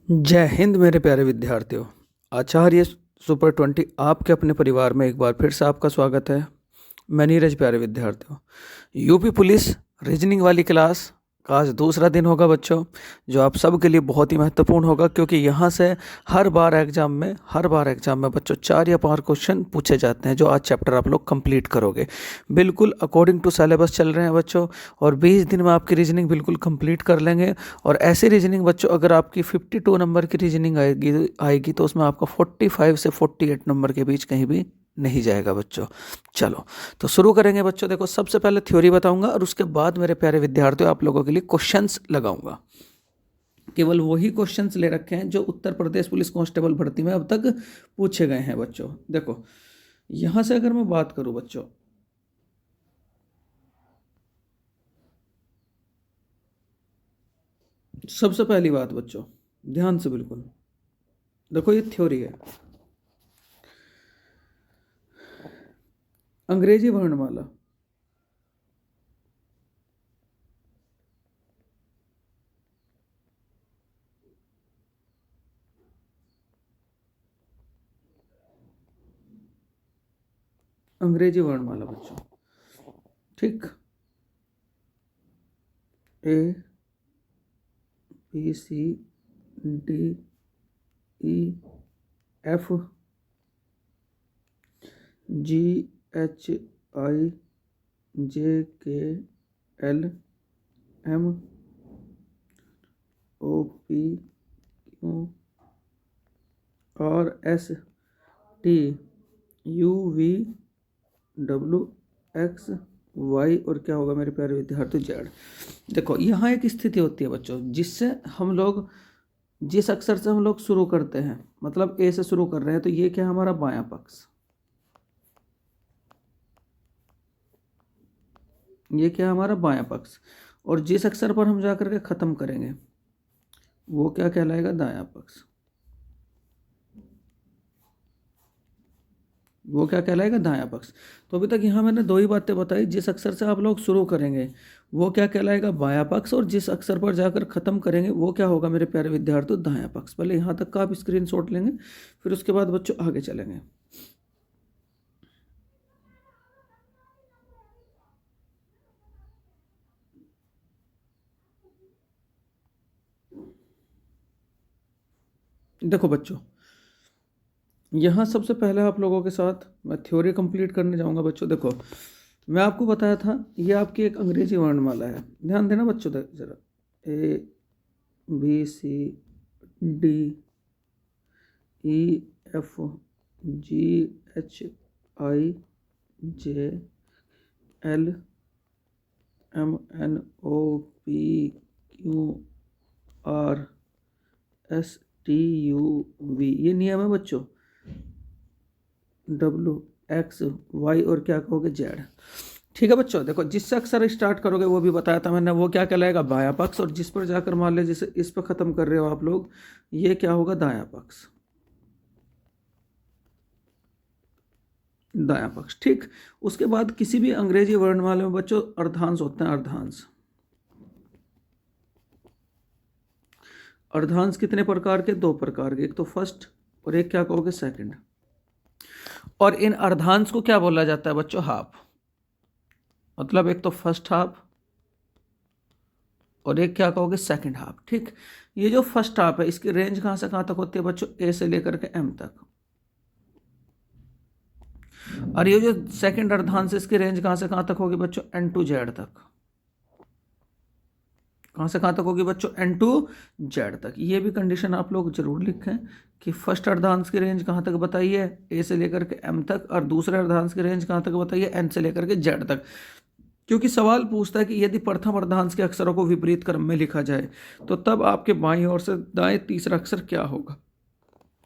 जय हिंद मेरे प्यारे विद्यार्थियों। आचार्य सुपर 20 आपके अपने परिवार में एक बार फिर से आपका स्वागत है। मैं नीरज। प्यारे विद्यार्थियों, यूपी पुलिस रीजनिंग वाली क्लास का आज दूसरा दिन होगा बच्चों, जो आप सब के लिए बहुत ही महत्वपूर्ण होगा, क्योंकि यहाँ से हर बार एग्जाम में बच्चों 4 या 5 क्वेश्चन पूछे जाते हैं, जो आज चैप्टर आप लोग कंप्लीट करोगे। बिल्कुल अकॉर्डिंग टू सिलेबस चल रहे हैं बच्चों, और 20 दिन में आपकी रीजनिंग बिल्कुल कंप्लीट कर लेंगे। और ऐसी रीजनिंग बच्चों, अगर आपकी 52 नंबर की रीजनिंग आएगी तो उसमें आपका 45 से 48 नंबर के बीच कहीं भी नहीं जाएगा बच्चों। चलो तो शुरू करेंगे बच्चों। देखो, सबसे पहले थ्योरी बताऊंगा और उसके बाद मेरे प्यारे विद्यार्थियों आप लोगों के लिए क्वेश्चंस लगाऊंगा। केवल वही क्वेश्चंस ले रखे हैं जो उत्तर प्रदेश पुलिस कांस्टेबल भर्ती में अब तक पूछे गए हैं बच्चों। देखो, यहां से अगर मैं बात करूं बच्चों, सबसे पहली बात बच्चों, ध्यान से बिल्कुल देखो, ये थ्योरी है। अंग्रेजी वर्णमाला बच्चों, ठीक। A B C D E F G H I J K L M O P Q और S T U V W X Y और क्या होगा मेरे प्यारे विद्यार्थी, जेड। देखो, यहाँ एक स्थिति होती है बच्चों, जिससे हम लोग जिस अक्षर से हम लोग शुरू करते हैं, मतलब ए से शुरू कर रहे हैं, तो ये क्या है, हमारा बायां पक्ष। ये क्या है, हमारा बायां पक्ष। और जिस अक्षर पर हम जाकर के खत्म करेंगे वो क्या कहलाएगा, दायां पक्ष। वो क्या कहलाएगा, दायां पक्ष। तो अभी तक यहाँ मैंने 2 ही बातें बताई। जिस अक्षर से आप लोग शुरू करेंगे वो क्या कहलाएगा, बायां पक्ष, और जिस अक्षर पर जाकर खत्म करेंगे वो क्या होगा मेरे प्यारे विद्यार्थी, दायां पक्ष। पहले यहाँ तक का आप स्क्रीनशॉट लेंगे, फिर उसके बाद बच्चों आगे चलेंगे। देखो बच्चों, यहाँ सबसे पहले आप लोगों के साथ मैं थ्योरी कंप्लीट करने जाऊँगा बच्चों। देखो, मैं आपको बताया था ये आपकी एक अंग्रेजी वर्णमाला है। ध्यान देना बच्चों, जरा A B C D E F G H I J L M N O P Q R S T U V, ये नियम है बच्चों। डब्ल्यू एक्स वाई और क्या कहोगे, जेड। ठीक है बच्चों, देखो जिससे अक्षर स्टार्ट करोगे वो भी बताया था मैंने, वो क्या कहलाएगा, बायां पक्ष। और जिस पर जाकर मान लीजिए जिसे इस पर खत्म कर रहे हो आप लोग, ये क्या होगा, दायां पक्ष। दायां पक्ष, ठीक। उसके बाद किसी भी अंग्रेजी वर्णमाला में बच्चों अर्धांश होते हैं, अर्धांश। अर्धांश कितने प्रकार के, 2 प्रकार के, एक तो फर्स्ट और एक क्या कहोगे, सेकंड। और इन अर्धांश को क्या बोला जाता है बच्चों, हाफ। मतलब एक तो फर्स्ट हाफ और एक क्या कहोगे, सेकंड हाफ, ठीक। ये जो फर्स्ट हाफ है इसकी रेंज कहां से कहां तक होती है बच्चों, ए से लेकर के एम तक। और ये जो सेकंड अर्धांश है इसकी रेंज कहां से कहां तक होगी बच्चों, एन टू जेड तक। कहां से कहां तक होगी बच्चों, एन टू जेड तक। ये भी कंडीशन आप लोग जरूर लिखें कि फर्स्ट अर्धांश की रेंज कहां तक बताइए, ए से लेकर के एम तक, और दूसरे अर्धांश की रेंज कहां तक बताइए, एन से लेकर के जेड तक। क्योंकि सवाल पूछता है कि यदि प्रथम अर्धांश के अक्षरों को विपरीत क्रम में लिखा जाए तो तब आपके बाईं ओर से दाएं तीसरा अक्षर क्या होगा।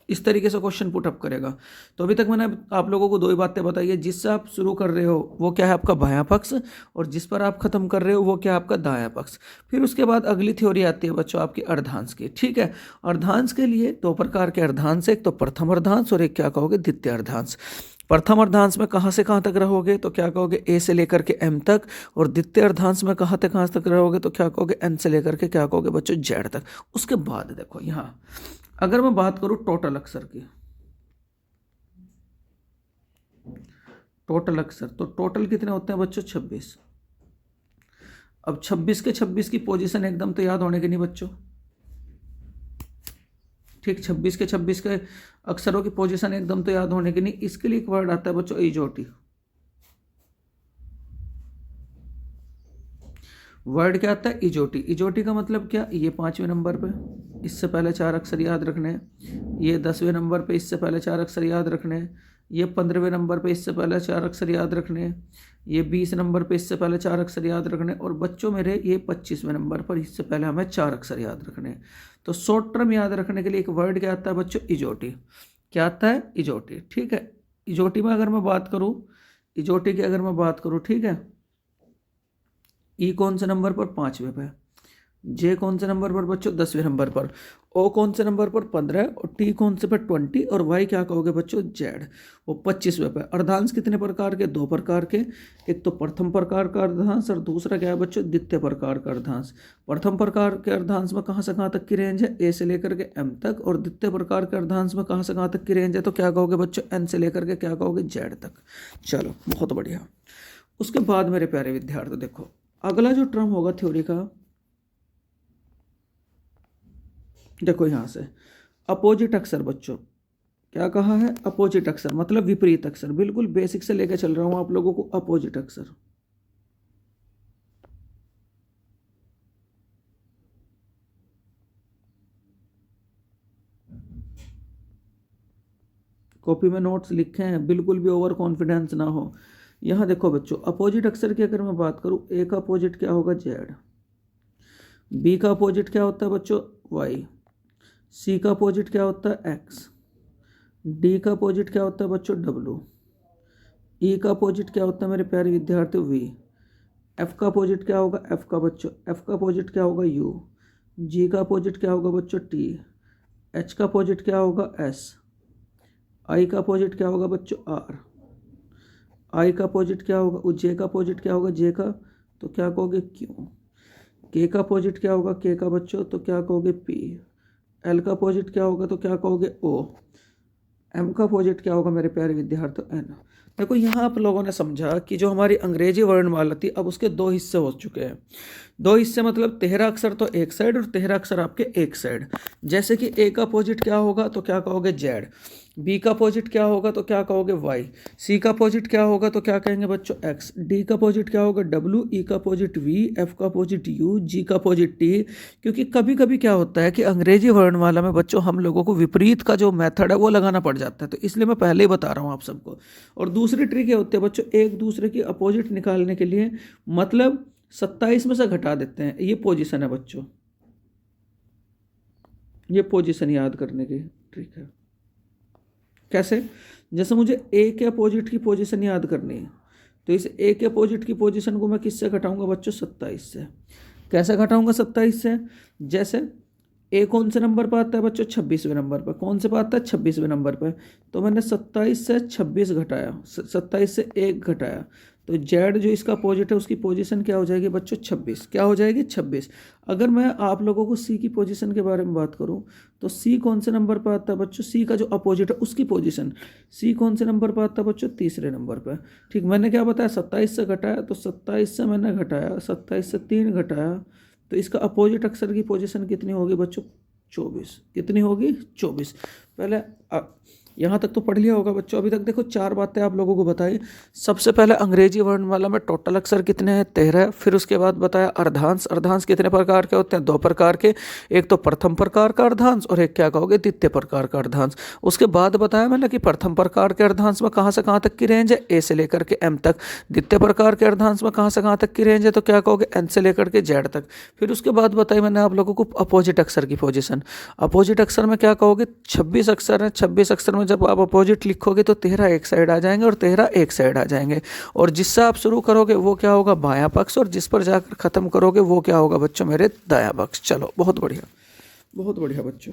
इस तरीके से क्वेश्चन पुट अप करेगा। तो अभी तक मैंने आप लोगों को 2 ही बातें बताई है। जिससे आप शुरू कर रहे हो वो क्या है, आपका बायां पक्ष, और जिस पर आप खत्म कर रहे हो वो क्या है, आपका दायां पक्ष। फिर उसके बाद अगली थ्योरी आती है बच्चों आपकी अर्धांश की, ठीक है। अर्धांश के लिए 2 प्रकार के अर्धांश, एक तो प्रथम अर्धांश और एक क्या कहोगे, द्वितीय अर्धांश। प्रथम अर्धांश में कहाँ से कहाँ तक रहोगे तो क्या कहोगे ए से लेकर के एम तक, और द्वितीय अर्धांश में कहाँ तक रहोगे तो क्या कहोगे एन से लेकर के क्या कहोगे बच्चों जेड तक। उसके बाद देखो यहाँ अगर मैं बात करूँ टोटल अक्षर की, टोटल अक्षर तो टोटल कितने होते हैं बच्चों 26। अब 26 के 26 की पोजीशन एकदम तो याद होने की नहीं बच्चों, ठीक 26 के 26 के अक्षरों की पोजीशन एकदम तो याद होने की नहीं। इसके लिए एक वर्ड आता है बच्चों इजोटी। वर्ड क्या आता है इजोटी। इजोटी का मतलब क्या, ये 5वें नंबर पे इससे पहले 4 अक्षर याद रखने हैं, ये 10वें नंबर पे इससे पहले 4 अक्षर याद रखने हैं, ये 15वें नंबर पे इससे पहले 4 अक्षर याद रखने हैं, ये 20 नंबर पे इससे पहले 4 अक्षर याद रखने, और बच्चों मेरे ये 25वें नंबर पर इससे पहले हमें 4 अक्षर याद रखने हैं। तो शॉर्ट टर्म याद रखने के लिए एक वर्ड क्या आता है बच्चों इजोटी। क्या आता है इजोटी, ठीक है। इजोटी में अगर मैं बात करूँ, इजोटी की अगर मैं बात करूँ, ठीक है, ई कौन से नंबर पर 5वें पे, जे कौन से नंबर पर बच्चों 10वें नंबर पर, ओ कौन से नंबर पर 15, और टी कौन से पर 20, और वाई क्या कहोगे बच्चों जेड वो 25वें पे। अर्धांश कितने प्रकार के, 2 प्रकार के, एक तो प्रथम प्रकार का अर्धांश और दूसरा क्या है बच्चों द्वितीय प्रकार का अर्धांश। प्रथम प्रकार के अर्धांश में कहाँ से कहाँ तक की रेंज है ए से लेकर के एम तक, और द्वितीय प्रकार के अर्धांश में कहाँ से कहाँ तक की रेंज है तो क्या कहोगे बच्चों एन से लेकर के क्या कहोगे जेड तक। चलो बहुत बढ़िया। उसके बाद मेरे प्यारे विद्यार्थी देखो अगला जो टर्म होगा थ्योरी का, देखो यहां से अपोजिट अक्षर बच्चों, क्या कहा है अपोजिट अक्षर मतलब विपरीत अक्षर। बिल्कुल बेसिक से लेकर चल रहा हूं आप लोगों को अपोजिट अक्षर। कॉपी में नोट्स लिखे हैं, बिल्कुल भी ओवर कॉन्फिडेंस ना हो। यहां देखो बच्चों अपोजिट अक्षर की अगर मैं बात करूं, ए का अपोजिट क्या होगा जेड, बी का अपोजिट क्या होता है बच्चों वाई, सी का अपोजिट क्या होता है एक्स, डी का अपोजिट क्या होता है बच्चों डब्लू, ई का अपोजिट क्या होता है मेरे प्यारे विद्यार्थियों वी, एफ का अपोजिट क्या होगा एफ का बच्चों, एफ का अपोजिट क्या होगा यू, जी का अपोजिट क्या होगा बच्चों टी, एच का अपोजिट क्या होगा एस, आई का अपोजिट क्या होगा बच्चों आर, आई का अपोजिट क्या होगा, जे का अपोजिट क्या होगा जे का तो क्या कहोगे क्यू, के का अपोजिट क्या होगा के का बच्चों तो क्या कहोगे पी, एल का अपोजिट क्या होगा तो क्या कहोगे ओ, एम का अपोजिट क्या होगा मेरे प्यारे विद्यार्थियों एन। देखो यहाँ आप लोगों ने समझा कि जो हमारी अंग्रेजी वर्णमाला थी अब उसके 2 हिस्से हो चुके हैं। 2 हिस्से मतलब 13 अक्षर तो एक साइड और 13 अक्षर आपके एक साइड। जैसे कि ए का अपोजिट क्या होगा तो क्या कहोगे जेड, बी का अपोजिट क्या होगा तो क्या कहोगे वाई, सी का अपोजिट क्या होगा तो क्या कहेंगे बच्चों एक्स, डी का अपोजिट क्या होगा डब्ल्यू, ई का अपोजिट वी, एफ का अपोजिट यू, जी का अपोजिट टी। क्योंकि कभी कभी क्या होता है कि अंग्रेजी वर्णमाला में बच्चों हम लोगों को विपरीत का जो मेथड है वो लगाना पड़ जाता है, तो इसलिए मैं पहले ही बता रहा हूँ आप सबको। और दूसरी ट्रिक ये होती है बच्चों एक दूसरे की अपोजिट निकालने के लिए मतलब 27 में से घटा देते हैं, ये पोजीशन है बच्चों, ये पोजीशन याद करने की ट्रिक है। कैसे, जैसे मुझे ए के अपोजिट की पोजीशन याद करनी है तो इस ए के अपोजिट की पोजीशन को मैं किससे घटाऊंगा बच्चों 27 से। कैसे घटाऊंगा 27 से, जैसे ए कौन से नंबर पर आता है बच्चों 26वें नंबर पर, कौन से पर आता है 26वें नंबर पर, तो मैंने 27 से 26 घटाया, 27 से 1 घटाया, तो जेड जो इसका अपोजिट है उसकी पोजीशन क्या हो जाएगी बच्चों 26, क्या हो जाएगी 26। अगर मैं आप लोगों को सी की पोजीशन के बारे में बात करूं तो सी कौन से नंबर पर आता है बच्चों, सी का जो अपोजिट है उसकी पोजीशन, सी कौन से नंबर पर आता है बच्चों 3रे नंबर पर। ठीक, मैंने क्या बताया 27 से घटाया, तो 27 से मैंने घटाया, 27 से 3 घटाया, तो इसका अपोजिट अक्षर की पोजीशन कितनी होगी बच्चों 24, कितनी होगी 24। पहले यहाँ तक तो पढ़ लिया होगा बच्चों। अभी तक देखो 4 बातें आप लोगों को बताई। सबसे पहले अंग्रेजी वर्णमाला में टोटल अक्षर कितने हैं 13, फिर उसके बाद बताया अर्धांश, अर्धांश कितने प्रकार के होते हैं 2 प्रकार के, एक तो प्रथम प्रकार का अर्धांश और एक क्या कहोगे द्वितीय प्रकार का अर्धांश। उसके बाद बताया मैंने कि प्रथम प्रकार के अर्धांश में कहाँ से कहाँ तक की रेंज है ए से लेकर के एम तक, द्वितीय प्रकार के अर्धांश में कहाँ से कहाँ तक की रेंज है तो क्या कहोगे एन से लेकर के जेड तक। फिर उसके बाद बताई मैंने आप लोगों को अपोजिट अक्षर की पोजीशन, अपोजिट अक्षर में क्या कहोगे 26 अक्षर है, 26 अक्षर में जब आप अपोजिट लिखोगे तो 13 एक साइड आ जाएंगे और 13 एक साइड आ जाएंगे, और जिससे आप शुरू करोगे वो क्या होगा बायां पक्ष, और जिस पर जाकर खत्म करोगे वो क्या होगा बच्चों मेरे दायां पक्ष। चलो बहुत बढ़िया, बहुत बढ़िया बच्चों।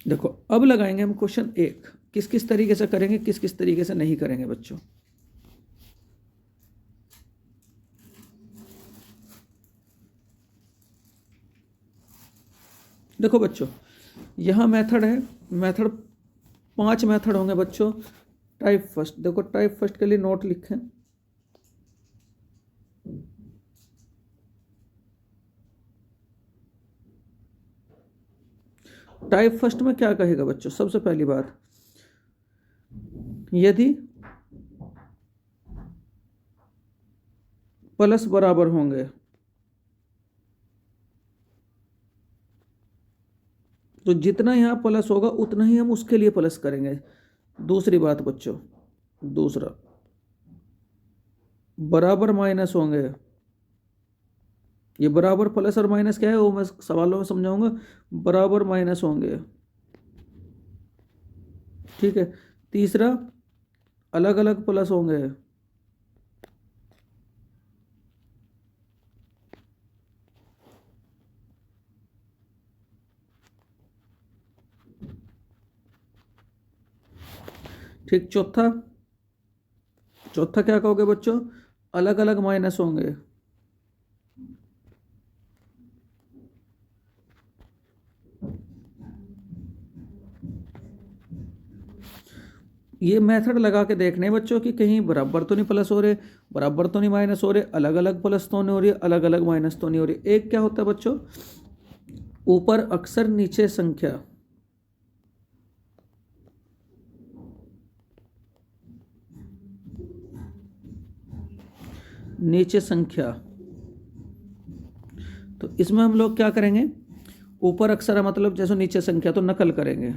देखो अब लगाएंगे हम क्वेश्चन 1। किस किस तरीके से करेंगे, किस किस तरीके से नहीं करेंगे बच्चों। देखो बच्चों, यहाँ मेथड है, मेथड 5 मेथड होंगे बच्चों। टाइप फर्स्ट, देखो टाइप फर्स्ट के लिए नोट लिखें। टाइप फर्स्ट में क्या कहेगा बच्चों, सबसे पहली बात, यदि प्लस बराबर होंगे तो जितना यहां प्लस होगा उतना ही हम उसके लिए प्लस करेंगे। दूसरी बात बच्चों, दूसरा, बराबर माइनस होंगे, ये बराबर प्लस और माइनस क्या है वो मैं सवालों में समझाऊंगा। बराबर माइनस होंगे, ठीक है। तीसरा, अलग अलग प्लस होंगे। ठीक, चौथा, चौथा क्या कहोगे बच्चों, अलग अलग माइनस होंगे। ये मेथड लगा के देखने बच्चों कि कहीं बराबर तो नहीं प्लस हो रहे, बराबर तो नहीं माइनस हो रहे, अलग अलग प्लस तो नहीं हो रही, अलग अलग माइनस तो नहीं हो रही। एक क्या होता है बच्चों, ऊपर अक्षर नीचे संख्या, नीचे संख्या। तो इसमें हम लोग क्या करेंगे, ऊपर अक्षर है मतलब जैसे नीचे संख्या, तो नकल करेंगे,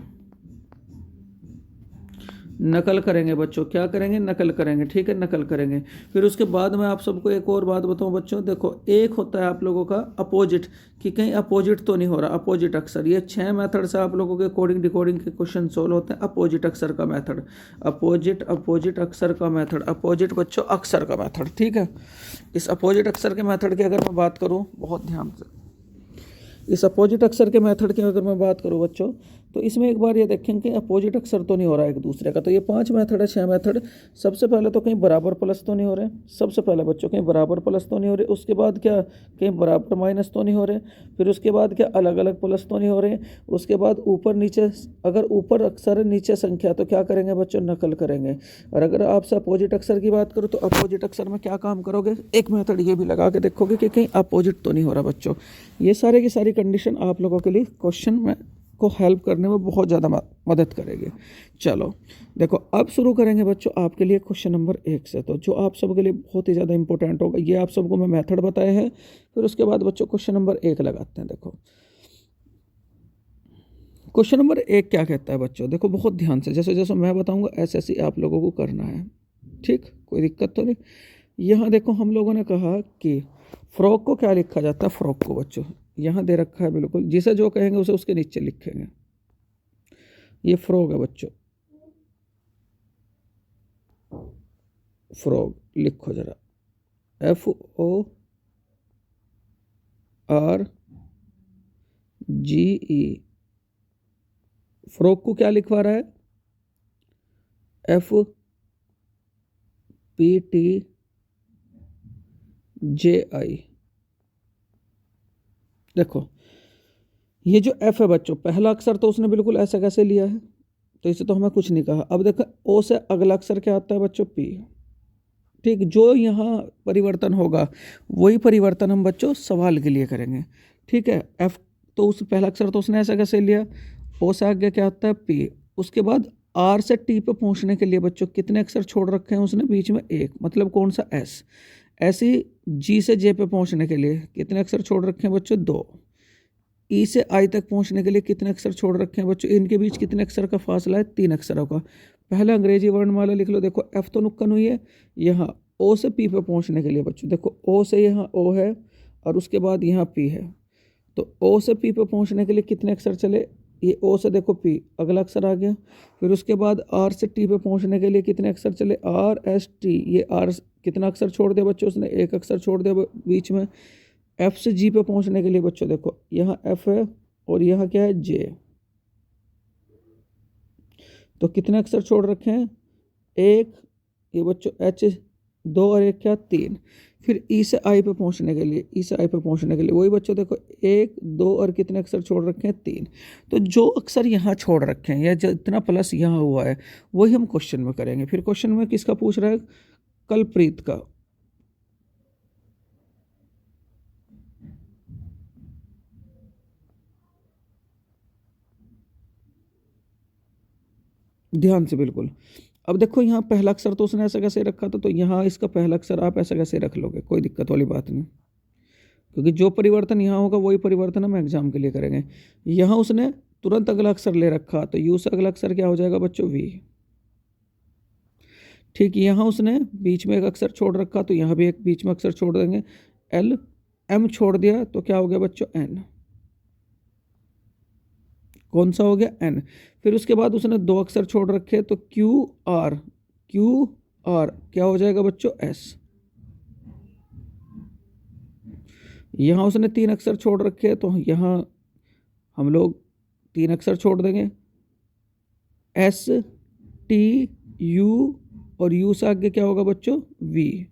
नकल करेंगे बच्चों, क्या करेंगे, नकल करेंगे, ठीक है, नकल करेंगे। फिर उसके बाद में आप सबको एक और बात बताऊं बच्चों, देखो एक होता है आप लोगों का अपोजिट, कि कहीं अपोजिट तो नहीं हो रहा, अपोजिट अक्षर। ये 6 मेथड से आप लोगों के कोडिंग डिकोडिंग के क्वेश्चन सोल्व होते हैं। अपोजिट अक्षर का मेथड, अपोजिट, अपोजिट अक्षर का मेथड, अपोजिट बच्चों अक्षर का मेथड, ठीक है। इस अपोजिट अक्षर के मेथड की अगर मैं बात करूँ, बहुत ध्यान से, इस अपोजिट अक्षर के मेथड की अगर मैं बात करूँ बच्चों, तो इसमें एक बार ये देखें कि अपोजिट अक्षर तो नहीं हो रहा है एक दूसरे का। तो ये 5 मेथड है, 6 मेथड। सबसे पहले तो कहीं बराबर प्लस तो नहीं हो रहे, सबसे पहले बच्चों कहीं बराबर प्लस तो नहीं हो रहे। उसके बाद क्या, कहीं बराबर माइनस तो नहीं हो रहे। फिर उसके बाद क्या, अलग अलग प्लस तो नहीं हो रहे। उसके बाद ऊपर नीचे, अगर ऊपर अक्षर है नीचे संख्या, तो क्या करेंगे बच्चों, नकल करेंगे। और अगर आपसे अपोजिट अक्षर की बात करूँ, तो अपोजिट अक्षर में क्या काम करोगे, एक मेथड ये भी लगा के देखोगे कि कहीं अपोजिट तो नहीं हो रहा बच्चों। ये सारे की सारी कंडीशन आप लोगों के लिए क्वेश्चन में को हेल्प करने में बहुत ज़्यादा मदद करेगी। चलो देखो, अब शुरू करेंगे बच्चों आपके लिए क्वेश्चन नंबर 1 से, तो जो आप सबके लिए बहुत ही ज़्यादा इंपॉर्टेंट होगा। ये आप सबको मैं मेथड बताए हैं, फिर उसके बाद बच्चों क्वेश्चन नंबर 1 लगाते हैं। देखो क्वेश्चन नंबर 1 क्या कहता है बच्चों, देखो बहुत ध्यान से, जैसे जैसे मैं बताऊंगा ऐसे ऐसे आप लोगों को करना है, ठीक, कोई दिक्कत तो नहीं। यहाँ देखो हम लोगों ने कहा कि फ्रॉक को क्या लिखा जाता है, फ्रॉक को बच्चों यहाँ दे रखा है, बिल्कुल जिसे जो कहेंगे उसे उसके नीचे लिखेंगे। ये फ्रॉग है बच्चों, फ्रॉग लिखो जरा, FORGE। फ्रॉग को क्या लिखवा रहा है, FPTJI। देखो ये जो F है बच्चों, पहला अक्षर तो उसने बिल्कुल ऐसा कैसे लिया है, तो इसे तो हमें कुछ नहीं कहा। अब देखो O से अगला अक्षर क्या आता है बच्चों, P, ठीक। जो यहाँ परिवर्तन होगा वही परिवर्तन हम बच्चों सवाल के लिए करेंगे, ठीक है। F तो उस पहला अक्षर तो उसने ऐसा कैसे लिया, O से आगे क्या आता है, P। उसके बाद R से T पे पहुँचने के लिए बच्चों कितने अक्षर छोड़ रखे हैं उसने, बीच में एक, मतलब कौन सा, S। ऐसे G से J पे पहुँचने के लिए कितने अक्षर छोड़ रखे हैं बच्चों, 2। ई से आई तक पहुंचने के लिए कितने अक्षर छोड़ रखे हैं बच्चों, इनके बीच कितने अक्षर का फासला है, 3 अक्षरों का। पहला अंग्रेजी वर्णमाला लिख लो, देखो एफ तो नुक्कन हुई है। यहाँ ओ से पी पे पहुंचने के लिए बच्चों, देखो ओ से यहाँ ओ है और उसके बाद यहाँ पी है, तो ओ से पी पे पहुंचने के लिए कितने अक्षर चले, ये ओ से देखो पी, अगला अक्षर आ गया। फिर उसके बाद आर से टी पे पहुंचने के लिए कितने अक्षर चले, आर एस टी, ये आर कितना अक्षर छोड़ दिया बच्चों उसने, एक अक्षर छोड़ दिया बीच में। एफ से जी पे पहुंचने के लिए बच्चों देखो यहाँ एफ है और यहाँ क्या है, जे। तो कितने अक्षर छोड़ रखे हैं? एक, ये बच्चों एच, दो और एक क्या, तीन। फिर ई से आई पे पहुंचने के लिए, ई से आई पे पहुंचने के लिए वही बच्चों देखो, एक, दो और कितने अक्षर छोड़ रखे हैं? तीन। तो जो अक्षर यहाँ छोड़ रखे हैं या जितना प्लस यहाँ हुआ है वही हम क्वेश्चन में करेंगे। फिर क्वेश्चन में किसका पूछ रहा है? कलप्रीत का। ध्यान से बिल्कुल। अब देखो यहाँ पहला अक्षर तो उसने ऐसा कैसे रखा था, तो यहाँ इसका पहला अक्षर आप ऐसा कैसे रख लोगे, कोई दिक्कत वाली बात नहीं, क्योंकि जो परिवर्तन यहाँ होगा वही परिवर्तन हम एग्जाम के लिए करेंगे। यहाँ उसने तुरंत अगला अक्षर ले रखा, तो यू से अगला अक्षर क्या हो जाएगा बच्चों? वी। ठीक, यहाँ उसने बीच में एक अक्षर छोड़ रखा, तो यहाँ भी एक बीच में अक्षर छोड़ देंगे, एल। एम छोड़ दिया तो क्या हो गया बच्चों? एन। कौन सा हो गया? एन। फिर उसके बाद उसने दो अक्षर छोड़ रखे, तो क्यू आर, क्यू आर क्या हो जाएगा बच्चों? एस। यहाँ उसने तीन अक्षर छोड़ रखे, तो यहाँ हम लोग तीन अक्षर छोड़ देंगे, एस, टी, यू, और यू से आगे क्या होगा बच्चों? वी।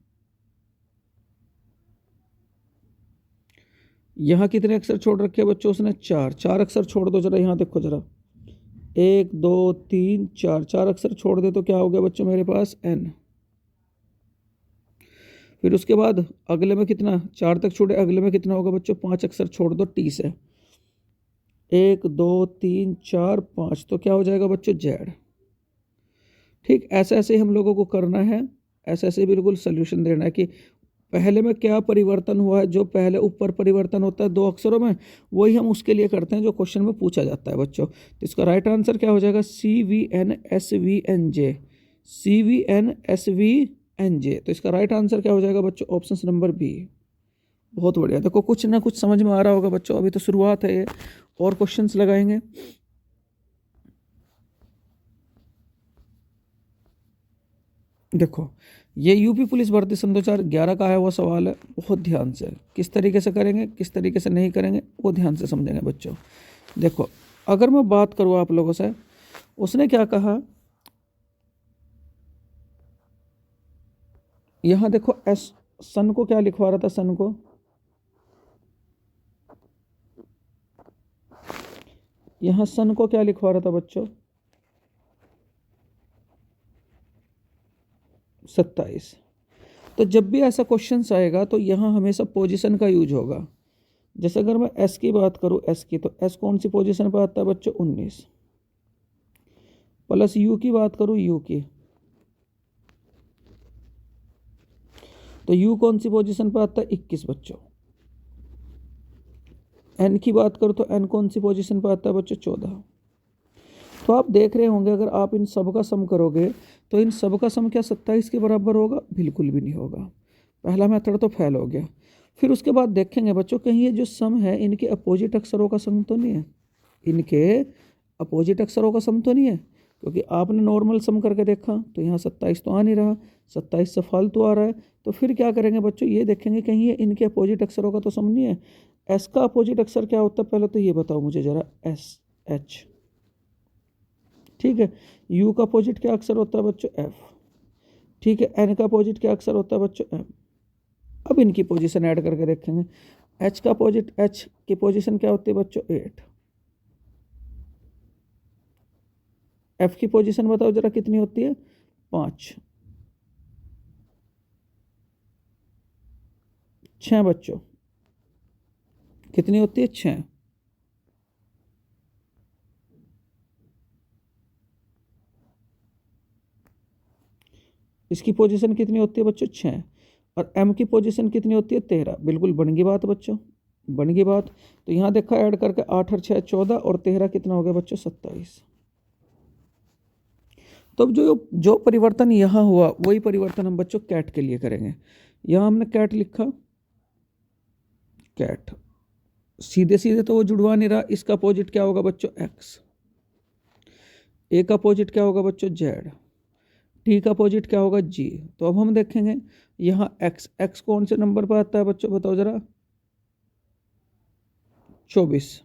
यहाँ कितने अक्षर छोड़ रखे बच्चों उसने? चार। चार अक्षर छोड़ दो जरा, यहाँ देखो जरा, एक, दो, तीन, चार, चार अक्षर छोड़ दे तो क्या हो गया बच्चों मेरे पास? एन। फिर उसके बाद अगले में कितना, चार तक छोड़े, अगले में कितना होगा बच्चों? पांच अक्षर छोड़ दो टी से, एक, दो, तीन, चार, पांच, तो क्या हो जाएगा बच्चों? जेड। ठीक, ऐसे ऐसे हम लोगों को करना है, ऐसे ऐसे बिल्कुल सोल्यूशन देना है कि पहले में क्या परिवर्तन हुआ है। जो पहले ऊपर परिवर्तन होता है दो अक्षरों में, वही हम उसके लिए करते हैं जो क्वेश्चन में पूछा जाता है बच्चों। तो इसका राइट आंसर क्या हो जाएगा? CVNSVNJ, CVNSVNJ। तो इसका राइट आंसर क्या हो जाएगा बच्चों? Option number B. बहुत बढ़िया। देखो कुछ ना कुछ समझ में आ रहा होगा बच्चों, अभी तो शुरुआत है ये, और क्वेश्चंस लगाएंगे। देखो ये यूपी पुलिस भर्ती सन 2011 का आया हुआ सवाल है, बहुत ध्यान से किस तरीके से करेंगे किस तरीके से नहीं करेंगे वो ध्यान से समझेंगे बच्चों। देखो अगर मैं बात करूँ आप लोगों से, उसने क्या कहा, यहाँ देखो एस, सन को क्या लिखवा रहा था? सन को यहाँ सन को क्या लिखवा रहा था बच्चों? 27। तो जब भी ऐसा क्वेश्चन आएगा तो यहाँ हमेशा पोजीशन का यूज होगा। जैसे अगर मैं एस की बात करूँ, एस की, तो एस कौन सी पोजीशन पर आता है बच्चों? 19। प्लस यू की बात करूँ, यू की, तो यू कौन सी पोजीशन पर आता है? 21 बच्चों। एन की बात करूँ तो एन कौन सी पोजीशन पर आता है बच्चों? 14। तो आप देख रहे होंगे अगर आप इन सब का सम करोगे तो इन सब का सम क्या 27 के बराबर होगा? बिल्कुल भी नहीं होगा। पहला मेथड तो फेल हो गया। फिर उसके बाद देखेंगे बच्चों कहीं ये जो सम है इनके अपोजिट अक्षरों का सम तो नहीं है? इनके अपोजिट अक्षरों का सम तो नहीं है? क्योंकि आपने नॉर्मल सम करके देखा तो यहाँ 27 तो आ नहीं रहा, 27 से फालतू आ रहा है। तो फिर क्या करेंगे बच्चों, ये देखेंगे कहीं ये इनके अपोजिट अक्षरों का तो सम नहीं है। एस का अपोजिट अक्षर क्या होता है पहले तो ये बताओ मुझे जरा? S, H. ठीक है, यू का अपोजिट क्या अक्षर होता है बच्चों? एफ। ठीक है, एन का अपोजिट क्या अक्षर होता है बच्चों? एम। अब इनकी पोजीशन ऐड करके देखेंगे। एच का अपोजिट, एच की पोजीशन क्या होती है बच्चों? 8। एफ की पोजीशन बताओ जरा कितनी होती है? 5। 6 बच्चों, कितनी होती है? 6। इसकी पोजीशन कितनी होती है बच्चों? 6। और एम की पोजीशन कितनी होती है? 13। बिल्कुल बन गई बात बच्चों, बन गई बात। तो यहाँ देखा ऐड करके 8 और 6 14 और 13 कितना हो गया बच्चों? 27। तो अब जो परिवर्तन यहाँ हुआ वही परिवर्तन हम बच्चों कैट के लिए करेंगे। यहाँ हमने कैट लिखा, कैट सीधे सीधे तो वो जुड़वा नहीं रहा, इसका अपोजिट क्या होगा बच्चों? एक्स। ए का अपोजिट क्या होगा बच्चों? जेड। टी का अपोजिट क्या होगा? जी। तो अब हम देखेंगे यहाँ एक्स, एक्स कौन से नंबर पर आता है बच्चों बताओ जरा? 24।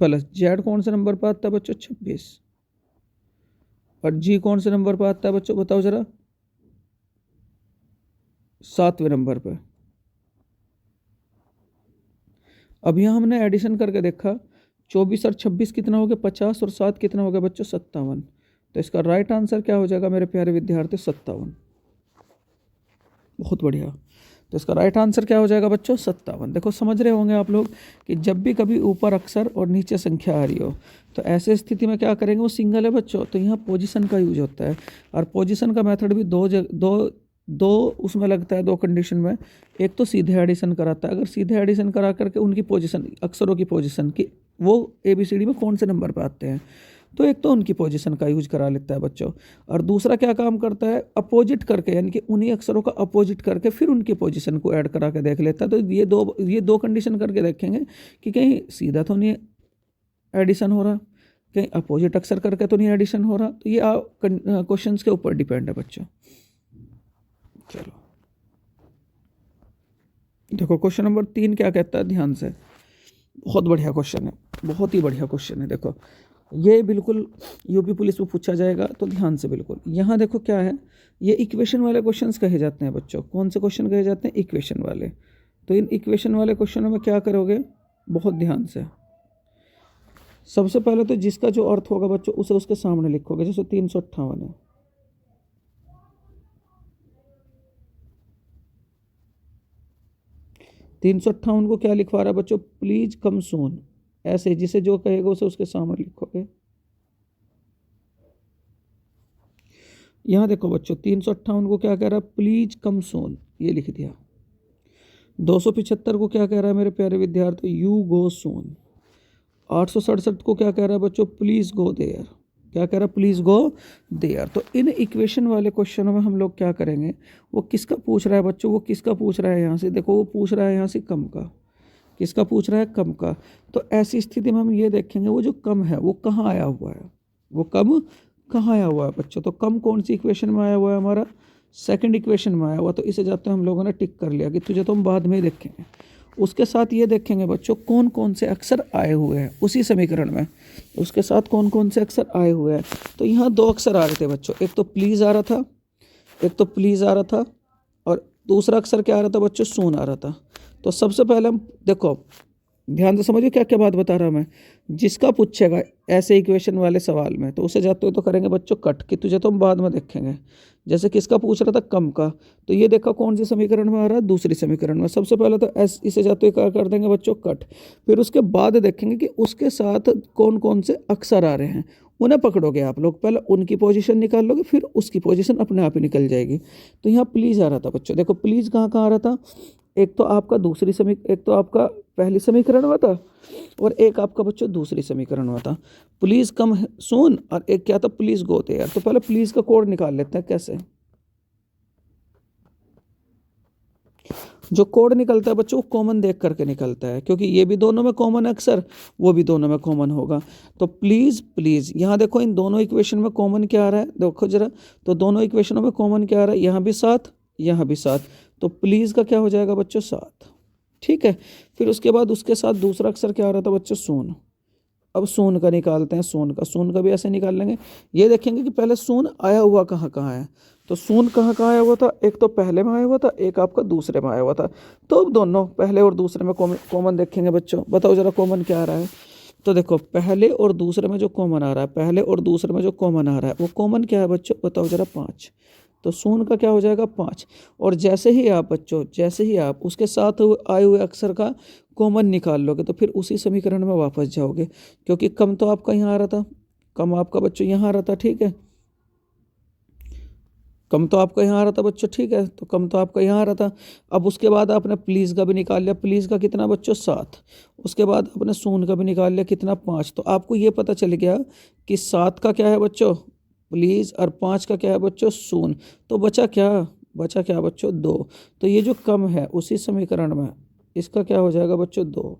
प्लस जेड कौन से नंबर पर आता है बच्चों? 26। और जी कौन से नंबर पर आता है बच्चों? बताओ जरा। 7वें नंबर पर। अब यहाँ हमने एडिशन करके देखा, 24 और 26 कितना हो गया? 50। और 7 कितना हो गया बच्चों? 57। तो इसका राइट आंसर क्या हो जाएगा मेरे प्यारे विद्यार्थी? 57। बहुत बढ़िया। तो इसका राइट आंसर क्या हो जाएगा बच्चों? 57। देखो समझ रहे होंगे आप लोग कि जब भी कभी ऊपर अक्षर और नीचे संख्या आ रही हो तो ऐसे स्थिति में क्या करेंगे? वो सिंगल है बच्चों, तो यहाँ पोजीशन का यूज होता है। और पोजीशन का मेथड भी दो उसमें लगता है, दो कंडीशन में। एक तो सीधे एडिशन कराता है, अगर सीधे एडिशन करा करके उनकी पोजीशन, अक्षरों की पोजीशन की, वो ABCD में कौन से नंबर पर आते हैं, तो एक तो उनकी पोजीशन का यूज करा लेता है बच्चों। और दूसरा क्या काम करता है? अपोजिट करके, यानी कि उन्हीं अक्षरों का अपोजिट करके फिर उनकी पोजीशन को ऐड करा के देख लेता है। तो ये दो कंडीशन करके देखेंगे कि कहीं सीधा तो नहीं एडिशन हो रहा, कहीं अपोजिट अक्षर करके तो नहीं एडिशन हो रहा। तो ये क्वेश्चन के ऊपर डिपेंड है बच्चों। चलो देखो क्वेश्चन नंबर 3 क्या कहता है, ध्यान से। बहुत बढ़िया क्वेश्चन है, बहुत ही बढ़िया क्वेश्चन है। देखो ये बिल्कुल यूपी पुलिस में पूछा जाएगा, तो ध्यान से बिल्कुल। यहाँ देखो क्या है, ये इक्वेशन वाले क्वेश्चंस कहे जाते हैं बच्चों। कौन से क्वेश्चन कहे जाते हैं? इक्वेशन वाले। तो इन इक्वेशन वाले क्वेश्चनों में क्या करोगे? बहुत ध्यान से। सबसे पहले तो जिसका जो अर्थ होगा बच्चों उसे उसके सामने लिखोगे। जैसे 358 है, 358 को क्या लिखवा रहा है बच्चों? प्लीज कम सून। ऐसे जिसे जो कहेगा उसे उसके सामने लिखोगे। यहाँ देखो बच्चों 358 को क्या कह रहा है? प्लीज कम सून, ये लिख दिया। 275 को क्या कह रहा है मेरे प्यारे विद्यार्थी? यू गो सून। 867 को क्या कह रहा है बच्चों? Please go there. क्या कह रहा है? Please go there. तो इन इक्वेशन वाले क्वेश्चनों में हम लोग क्या करेंगे? वो किसका पूछ रहा है बच्चों? वो किसका पूछ रहा है? यहाँ से देखो, वो पूछ रहा है यहाँ से कम का। किसका पूछ रहा है? कम का। तो ऐसी स्थिति में हम ये देखेंगे वो जो कम है वो कहाँ आया हुआ है, वो कम कहाँ आया हुआ है बच्चों? तो कम कौन सी इक्वेशन में आया हुआ है? हमारा सेकंड इक्वेशन में आया हुआ। तो इसे जाते हम लोगों ने टिक कर लिया कि तुझे तो हम बाद में ही देखेंगे। उसके साथ ये देखेंगे बच्चों कौन कौन से अक्षर आए हुए हैं उसी समीकरण में, उसके साथ कौन कौन से अक्षर आए हुए हैं। तो यहाँ 2 अक्षर आ रहे थे बच्चों, एक तो प्लीज़ आ रहा था, एक तो प्लीज़ आ रहा था, और दूसरा अक्षर क्या आ रहा था बच्चों? सून आ रहा था। तो सबसे पहले हम देखो, ध्यान से समझिए क्या क्या बात बता रहा मैं। जिसका पूछेगा ऐसे इक्वेशन वाले सवाल में तो उसे जाते हुए तो करेंगे बच्चों कट, कि तुझे तो हम बाद में देखेंगे। जैसे किसका पूछ रहा था? कम का। तो ये देखा कौन सी समीकरण में आ रहा है? दूसरी समीकरण में। सबसे पहले तो इसे जाते हुए क्या कर देंगे बच्चों? कट। फिर उसके बाद देखेंगे कि उसके साथ कौन कौन से अक्षर आ रहे हैं, उन्हें पकड़ोगे आप लोग। पहले उनकी पोजीशन निकाल लोगे, फिर उसकी पोजीशन अपने आप ही निकल जाएगी। तो यहाँ प्लीज़ आ रहा था बच्चों। देखो प्लीज़ कहाँ कहाँ आ रहा था? एक तो आपका एक तो आपका पहली समीकरण में था, और एक आपका बच्चों दूसरी समीकरण में था। प्लीज़ कम सून, और एक क्या था? Please go there. तो पहले प्लीज़ का कोड निकाल लेते हैं। कैसे? जो कोड निकलता है बच्चों वो कॉमन देख करके निकलता है, क्योंकि ये भी दोनों में कॉमन है अक्सर, वो भी दोनों में कॉमन होगा। तो प्लीज़ प्लीज़, यहाँ देखो इन दोनों इक्वेशन में कॉमन क्या आ रहा है? देखो जरा, तो दोनों इक्वेशनों में कॉमन क्या आ रहा है? यहाँ भी 7, यहाँ भी 7। तो प्लीज़ का क्या हो जाएगा बच्चों? 7। ठीक है। फिर उसके बाद उसके साथ दूसरा अक्षर क्या आ रहा था बच्चों? सून। अब सून का निकालते हैं। सून का भी ऐसे निकाल लेंगे। ये देखेंगे कि पहले सून आया हुआ कहाँ कहाँ है। तो सून कहाँ कहाँ आया हुआ था? एक तो पहले में आया हुआ था, एक आपका दूसरे में आया हुआ था। तो अब दोनों पहले और दूसरे में कॉमन देखेंगे बच्चों। बताओ जरा कॉमन क्या आ रहा है? तो देखो पहले और दूसरे में जो कॉमन आ रहा है, पहले और दूसरे में जो कॉमन आ रहा है वो कॉमन क्या है बच्चों? बताओ जरा। 5। तो सून का क्या हो जाएगा? 5। और जैसे ही आप बच्चों, जैसे ही आप उसके साथ आए हुए अक्षर का कॉमन निकाल लोगे तो फिर उसी समीकरण में वापस जाओगे, क्योंकि कम तो आपका यहाँ आ रहा था, कम आपका बच्चों यहाँ आ रहा था। ठीक है, कम तो आपका यहाँ आ रहा था बच्चों। ठीक है, तो कम तो आपका यहाँ आ रहा था। अब उसके बाद आपने प्लीज़ का भी निकाल लिया। प्लीज़ का कितना बच्चों? 7। उसके बाद आपने सून का भी निकाल लिया। कितना? 5। तो आपको ये पता चल गया कि 7 का क्या है बच्चों? प्लीज़। और 5 का क्या है बच्चों? सून। तो बचा क्या? बचा क्या बच्चों? 2। तो ये जो कम है उसी समीकरण में, इसका क्या हो जाएगा बच्चों? 2।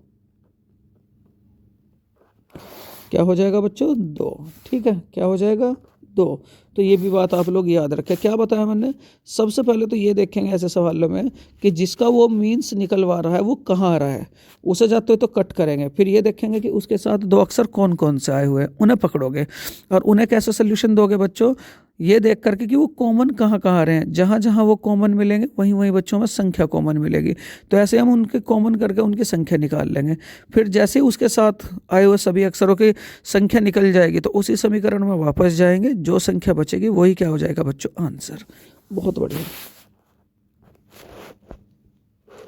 क्या हो जाएगा बच्चों? 2। ठीक है, क्या हो जाएगा? 2। तो ये भी बात आप लोग याद रखें। क्या बताया मैंने? सबसे पहले तो ये देखेंगे ऐसे सवालों में कि जिसका वो मीन्स निकलवा रहा है वो कहाँ आ रहा है, उसे जाते हुए तो कट करेंगे। फिर ये देखेंगे कि उसके साथ 2 अक्षर कौन कौन से आए हुए हैं, उन्हें पकड़ोगे और उन्हें कैसे सोल्यूशन दोगे बच्चों? ये देख करके कि वो कॉमन कहाँ कहाँ आ रहे हैं, जहाँ जहाँ वो कॉमन मिलेंगे वहीं वहीं बच्चों में संख्या कॉमन मिलेगी। तो ऐसे हम उनके कॉमन करके उनकी संख्या निकाल लेंगे। फिर जैसे ही उसके साथ आए हुए सभी अक्षरों की संख्या निकल जाएगी तो उसी समीकरण में वापस जाएंगे, जो संख्या बचेगी वही क्या हो जाएगा बच्चों? आंसर। बहुत बढ़िया।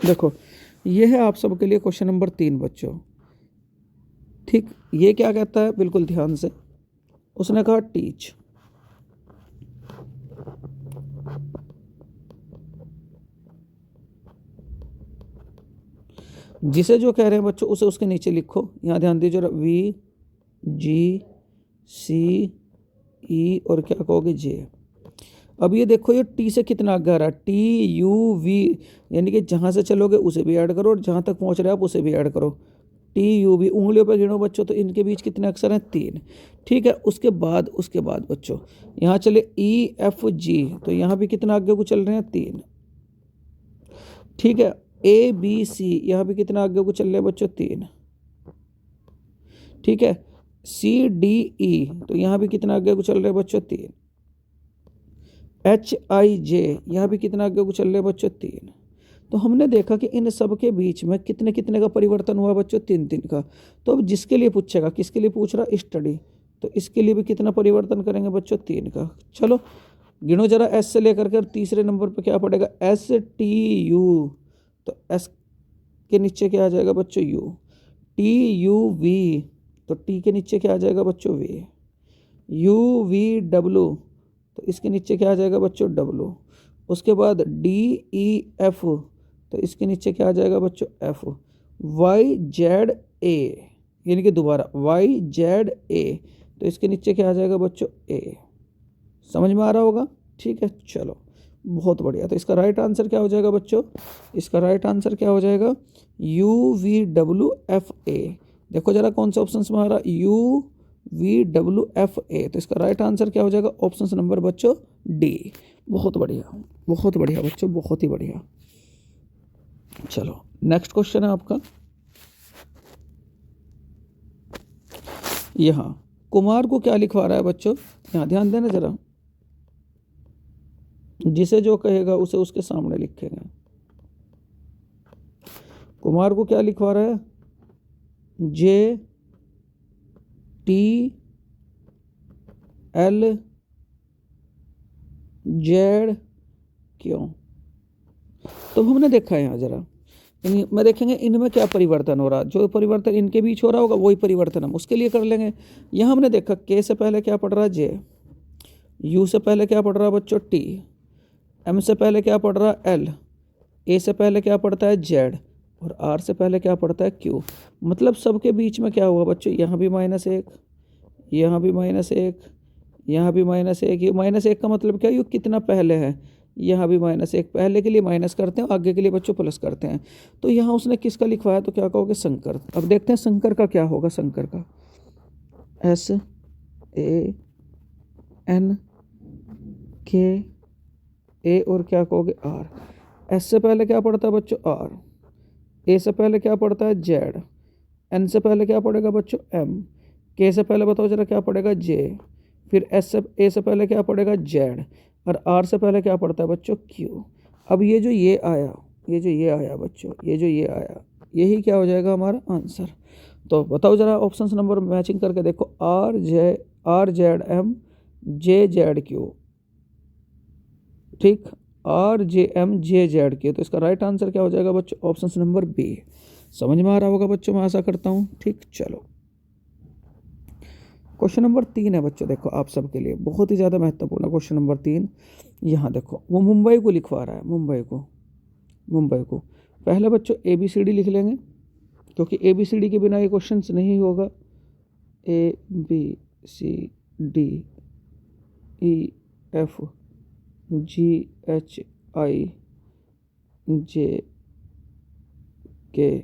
देखो ये है आप सबके लिए क्वेश्चन नंबर 3 बच्चों। ठीक, ये क्या कहता है बिल्कुल ध्यान से, उसने कहा टीच। जिसे जो कह रहे हैं बच्चों उसे उसके नीचे लिखो। यहाँ ध्यान दीजिए जरा, वी जी सी ई और क्या कहोगे जे। अब ये देखो ये टी से कितना आगे आ रहा है, टी यू वी, यानी कि जहाँ से चलोगे उसे भी ऐड करो और जहाँ तक पहुँच रहे हो आप उसे भी ऐड करो। टी यू वी, उंगलियों पर गिनो बच्चों, तो इनके बीच कितने अक्षर हैं? 3। ठीक है, उसके बाद बच्चों यहाँ चले ई एफ जी, तो यहाँ भी कितना आगे को चल रहे हैं? 3। ठीक है, ए बी सी, यहाँ भी कितना आगे को चल रहे हैं बच्चों? 3। ठीक है, सी डी ई, तो यहाँ भी कितना आगे को चल रहे हैं बच्चों? 3। एच आई जे, यहाँ भी कितना आगे को चल रहे हैं बच्चों? 3। तो हमने देखा कि इन सब के बीच में कितने कितने का परिवर्तन हुआ बच्चों? 3 का। तो अब जिसके लिए पूछेगा, किसके लिए पूछ रहा? स्टडी, तो इसके लिए भी कितना परिवर्तन करेंगे बच्चों? 3 का। चलो गिनो जरा, एस से लेकर के तीसरे नंबर पे क्या पड़ेगा? एस टी यू, तो एस के नीचे क्या आ जाएगा बच्चों? यू। टी यू वी, तो टी के नीचे क्या आ जाएगा बच्चों? वी। यू वी डब्लू, तो इसके नीचे क्या आ जाएगा बच्चों? डब्लू। उसके बाद डी ई एफ, तो इसके नीचे क्या आ जाएगा बच्चों? एफ। वाई जेड ए, यानी कि दोबारा वाई जेड ए, तो इसके नीचे क्या आ जाएगा बच्चों? ए। समझ में आ रहा होगा? ठीक है, चलो बहुत बढ़िया। तो इसका राइट आंसर क्या हो जाएगा बच्चों? इसका राइट आंसर क्या हो जाएगा? You V W F A. देखो जरा कौन सा ऑप्शन में आ रहा? You V W F A. तो इसका राइट आंसर क्या हो जाएगा? ऑप्शन नंबर बच्चों डी। बहुत बढ़िया, बहुत बढ़िया बच्चों, बहुत ही बढ़िया। चलो नेक्स्ट क्वेश्चन है आपका। यहाँ कुमार को क्या लिखवा रहा है बच्चों? यहाँ ध्यान देना जरा, जिसे जो कहेगा उसे उसके सामने लिखेंगे। कुमार को क्या लिखवा रहा है? जे टी एल जेड क्यों। तो हमने देखा है यहाँ जरा में देखेंगे इनमें क्या परिवर्तन हो रहा, जो परिवर्तन इनके बीच हो रहा होगा वही परिवर्तन हम उसके लिए कर लेंगे। यहाँ हमने देखा के से पहले क्या पढ़ रहा है? जे। यू से पहले क्या पढ़ रहा है बच्चों? टी। एम से पहले क्या पढ़ रहा है? एल। ए से पहले क्या पढ़ता है? जेड। और आर से पहले क्या पढ़ता है? क्यू। मतलब सबके बीच में क्या हुआ बच्चों? यहाँ भी -1, यहाँ भी -1, यहाँ भी -1। ये -1 का मतलब क्या? ये कितना पहले है? यहाँ भी -1, पहले के लिए माइनस करते हैं, आगे के लिए बच्चों प्लस करते हैं। तो यहाँ उसने किसका लिखवाया? तो क्या कहोगे? शंकर। अब देखते हैं शंकर का क्या होगा। शंकर का SANK, और क्या कहोगे? आर। एस से पहले क्या पढ़ता है बच्चों? आर। ए से पहले क्या पढ़ता है? जेड। एन से पहले क्या पढ़ेगा बच्चों? एम। के से पहले बताओ जरा क्या पढ़ेगा? जे। फिर ए से पहले क्या पढ़ेगा? जेड। और आर से पहले क्या पढ़ता है बच्चों? क्यू। अब ये जो ये आया बच्चों, ये जो ये आया, यही क्या हो जाएगा हमारा आंसर। तो बताओ जरा ऑप्शन नंबर मैचिंग करके देखो। R Z M, J Z Q. ठीक, R J M J Z Q. तो इसका राइट आंसर क्या हो जाएगा बच्चों? Option number B. समझ में आ रहा होगा बच्चों, मैं आशा करता हूँ। ठीक, चलो क्वेश्चन नंबर 3 है बच्चों। देखो आप सबके लिए बहुत ही ज़्यादा महत्वपूर्ण क्वेश्चन नंबर 3। यहाँ देखो वो मुंबई को लिखवा रहा है। मुंबई को पहले बच्चों ABCD लिख लेंगे, क्योंकि ABCD के बिना ये क्वेश्चन नहीं होगा। ABCDEFGHIJK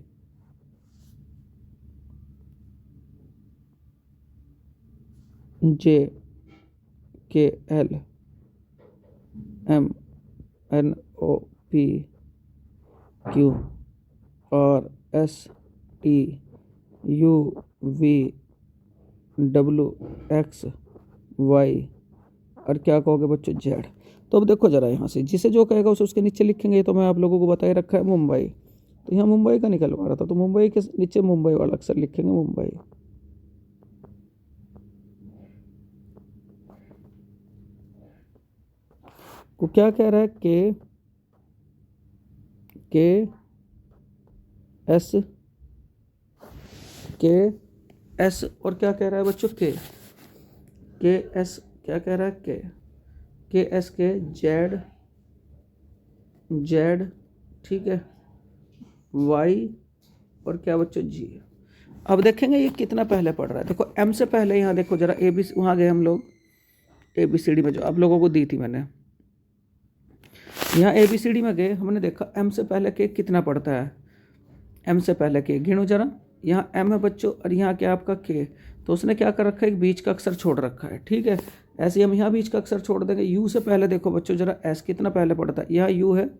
जे KLMNOP और STUVWXY और क्या कहोगे बच्चों जेड। तो अब देखो जरा यहाँ से जिसे जो कहेगा उसे उसके नीचे लिखेंगे। तो मैं आप लोगों को बता ही रखा है मुंबई, तो यहाँ मुंबई का निकलवा रहा था, तो मुंबई के नीचे मुंबई वाला अक्षर लिखेंगे मुंबई। को क्या कह रहा है के एस और क्या कह रहा है बच्चों के एस क्या कह रहा है के एस के जेड ठीक है वाई और क्या बच्चों जी। अब देखेंगे ये कितना पहले पढ़ रहा है। देखो एम से पहले यहाँ देखो जरा ए बी वहाँ गए हम लोग ABCD में जो आप लोगों को दी थी मैंने, यहाँ ABCD में गए, हमने देखा एम से पहले के कितना पड़ता है। एम से पहले के गिनो जरा, यहाँ एम है बच्चों और यहाँ क्या आपका के, तो उसने क्या कर रखा है एक बीच का अक्षर छोड़ रखा है। ठीक है, ऐसे ही हम यहाँ बीच का अक्षर छोड़ देंगे। यू से पहले देखो बच्चों जरा एस कितना पहले पड़ता है, यहाँ यू है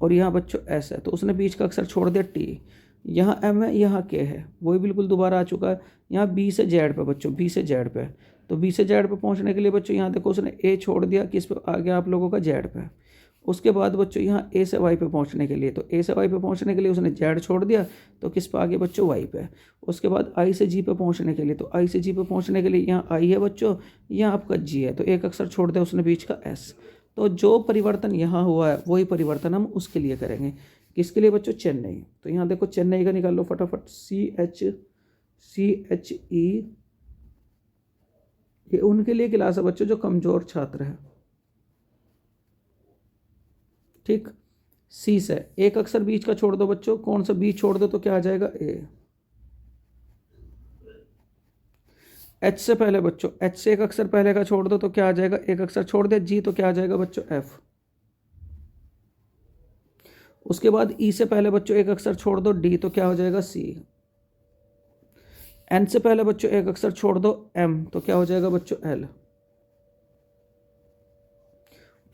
और यहाँ बच्चों एस है, तो उसने बीच का अक्षर छोड़ दिया टी। यहाँ एम है यहाँ के है, वही बिल्कुल दोबारा आ चुका है। यहाँ बी से जेड पे बच्चों, बी से जेड पे, तो बी से जेड पे पहुँचने के लिए बच्चों यहाँ देखो उसने ए छोड़ दिया, किस पे आ गया आप लोगों का जेड पे। उसके बाद बच्चों यहाँ ए से वाई पे पहुँचने के लिए, तो ए से वाई पे पहुँचने के लिए उसने जेड छोड़ दिया, तो किस पे आ गया बच्चों वाई पे। उसके बाद आई से जी पे पहुँचने के लिए, तो आई से जी पे पहुँचने के लिए यहाँ आई है बच्चों, यहाँ आपका जी है, तो एक अक्षर छोड़ दिया उसने बीच का एस। तो जो परिवर्तन यहाँ हुआ है वही परिवर्तन हम उसके लिए करेंगे। किसके लिए बच्चों, चेन्नई। तो यहाँ देखो चेन्नई का निकाल लो फटाफट, CHE, ये उनके लिए क्लास है बच्चों जो कमजोर छात्र है। ठीक, सी से एक अक्षर बीच का छोड़ दो बच्चों, कौन सा बी छोड़ दो तो क्या आ जाएगा ए। एच से पहले बच्चों, एच से एक अक्षर पहले का छोड़ दो तो क्या आ जाएगा, एक अक्षर छोड़ दे जी, तो क्या आ जाएगा बच्चों एफ। उसके बाद ई से पहले बच्चों एक अक्षर छोड़ दो डी, तो क्या हो जाएगा सी। एन से पहले बच्चों एक अक्षर छोड़ दो एम, तो क्या हो जाएगा बच्चों एल।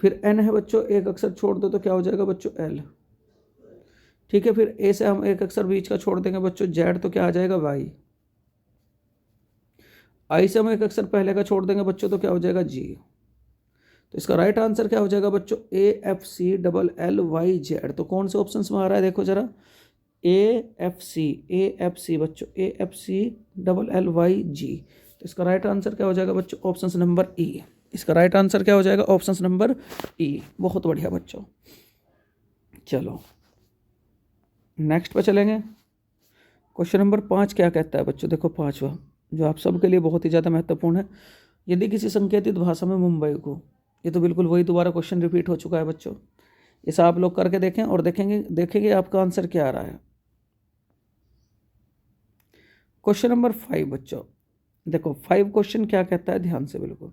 फिर एन है बच्चों, एक अक्षर छोड़ दो तो क्या हो जाएगा बच्चों एल। ठीक है, फिर ए से हम एक अक्षर बीच का छोड़ देंगे बच्चों जेड, तो क्या आ जाएगा वाई। आई से हम एक अक्षर पहले का छोड़ देंगे बच्चों, तो क्या हो जाएगा जी। तो इसका राइट आंसर क्या हो जाएगा बच्चों, AFCLLYZ। तो कौन से ऑप्शन में आ रहा है देखो जरा, AFC बच्चों, AFCLLYG। तो इसका राइट आंसर क्या हो जाएगा बच्चों, ऑप्शन नंबर ई। इसका राइट आंसर क्या हो जाएगा, ऑप्शन नंबर ई। बहुत बढ़िया बच्चों, चलो नेक्स्ट पर चलेंगे। क्वेश्चन नंबर 5 क्या कहता है बच्चों, देखो पांचवा जो आप सबके लिए बहुत ही ज़्यादा महत्वपूर्ण है। यदि किसी संकेतित भाषा में मुंबई को, ये तो बिल्कुल वही दोबारा क्वेश्चन रिपीट हो चुका है बच्चों, इसे आप लोग करके देखें और देखेंगे आपका आंसर क्या आ रहा है। क्वेश्चन नंबर 5 बच्चों, देखो 5 क्वेश्चन क्या कहता है, ध्यान से बिल्कुल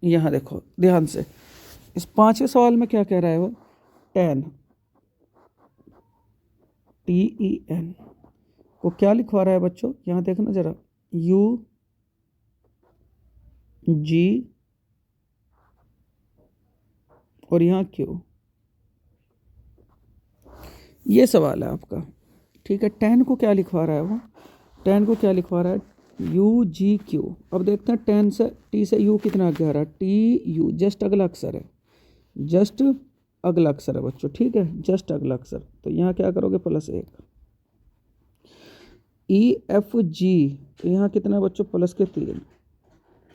यहाँ देखो ध्यान से। इस 5वें सवाल में क्या कह रहा है वो, TEN को क्या लिखवा रहा है बच्चों, यहाँ देखना जरा, UG और यहाँ Q, ये सवाल है आपका। ठीक है, 10 को क्या लिखवा रहा है वो, 10 को क्या लिखवा रहा है, UGQ। अब देखते हैं 10 से T से U कितना आगे आ रहा है, TU जस्ट अगला अक्षर है, जस्ट अगला अक्षर है बच्चों। ठीक है, जस्ट अगला अक्षर, तो यहाँ क्या करोगे +1। EFG, तो यहाँ कितना बच्चों प्लस के 3।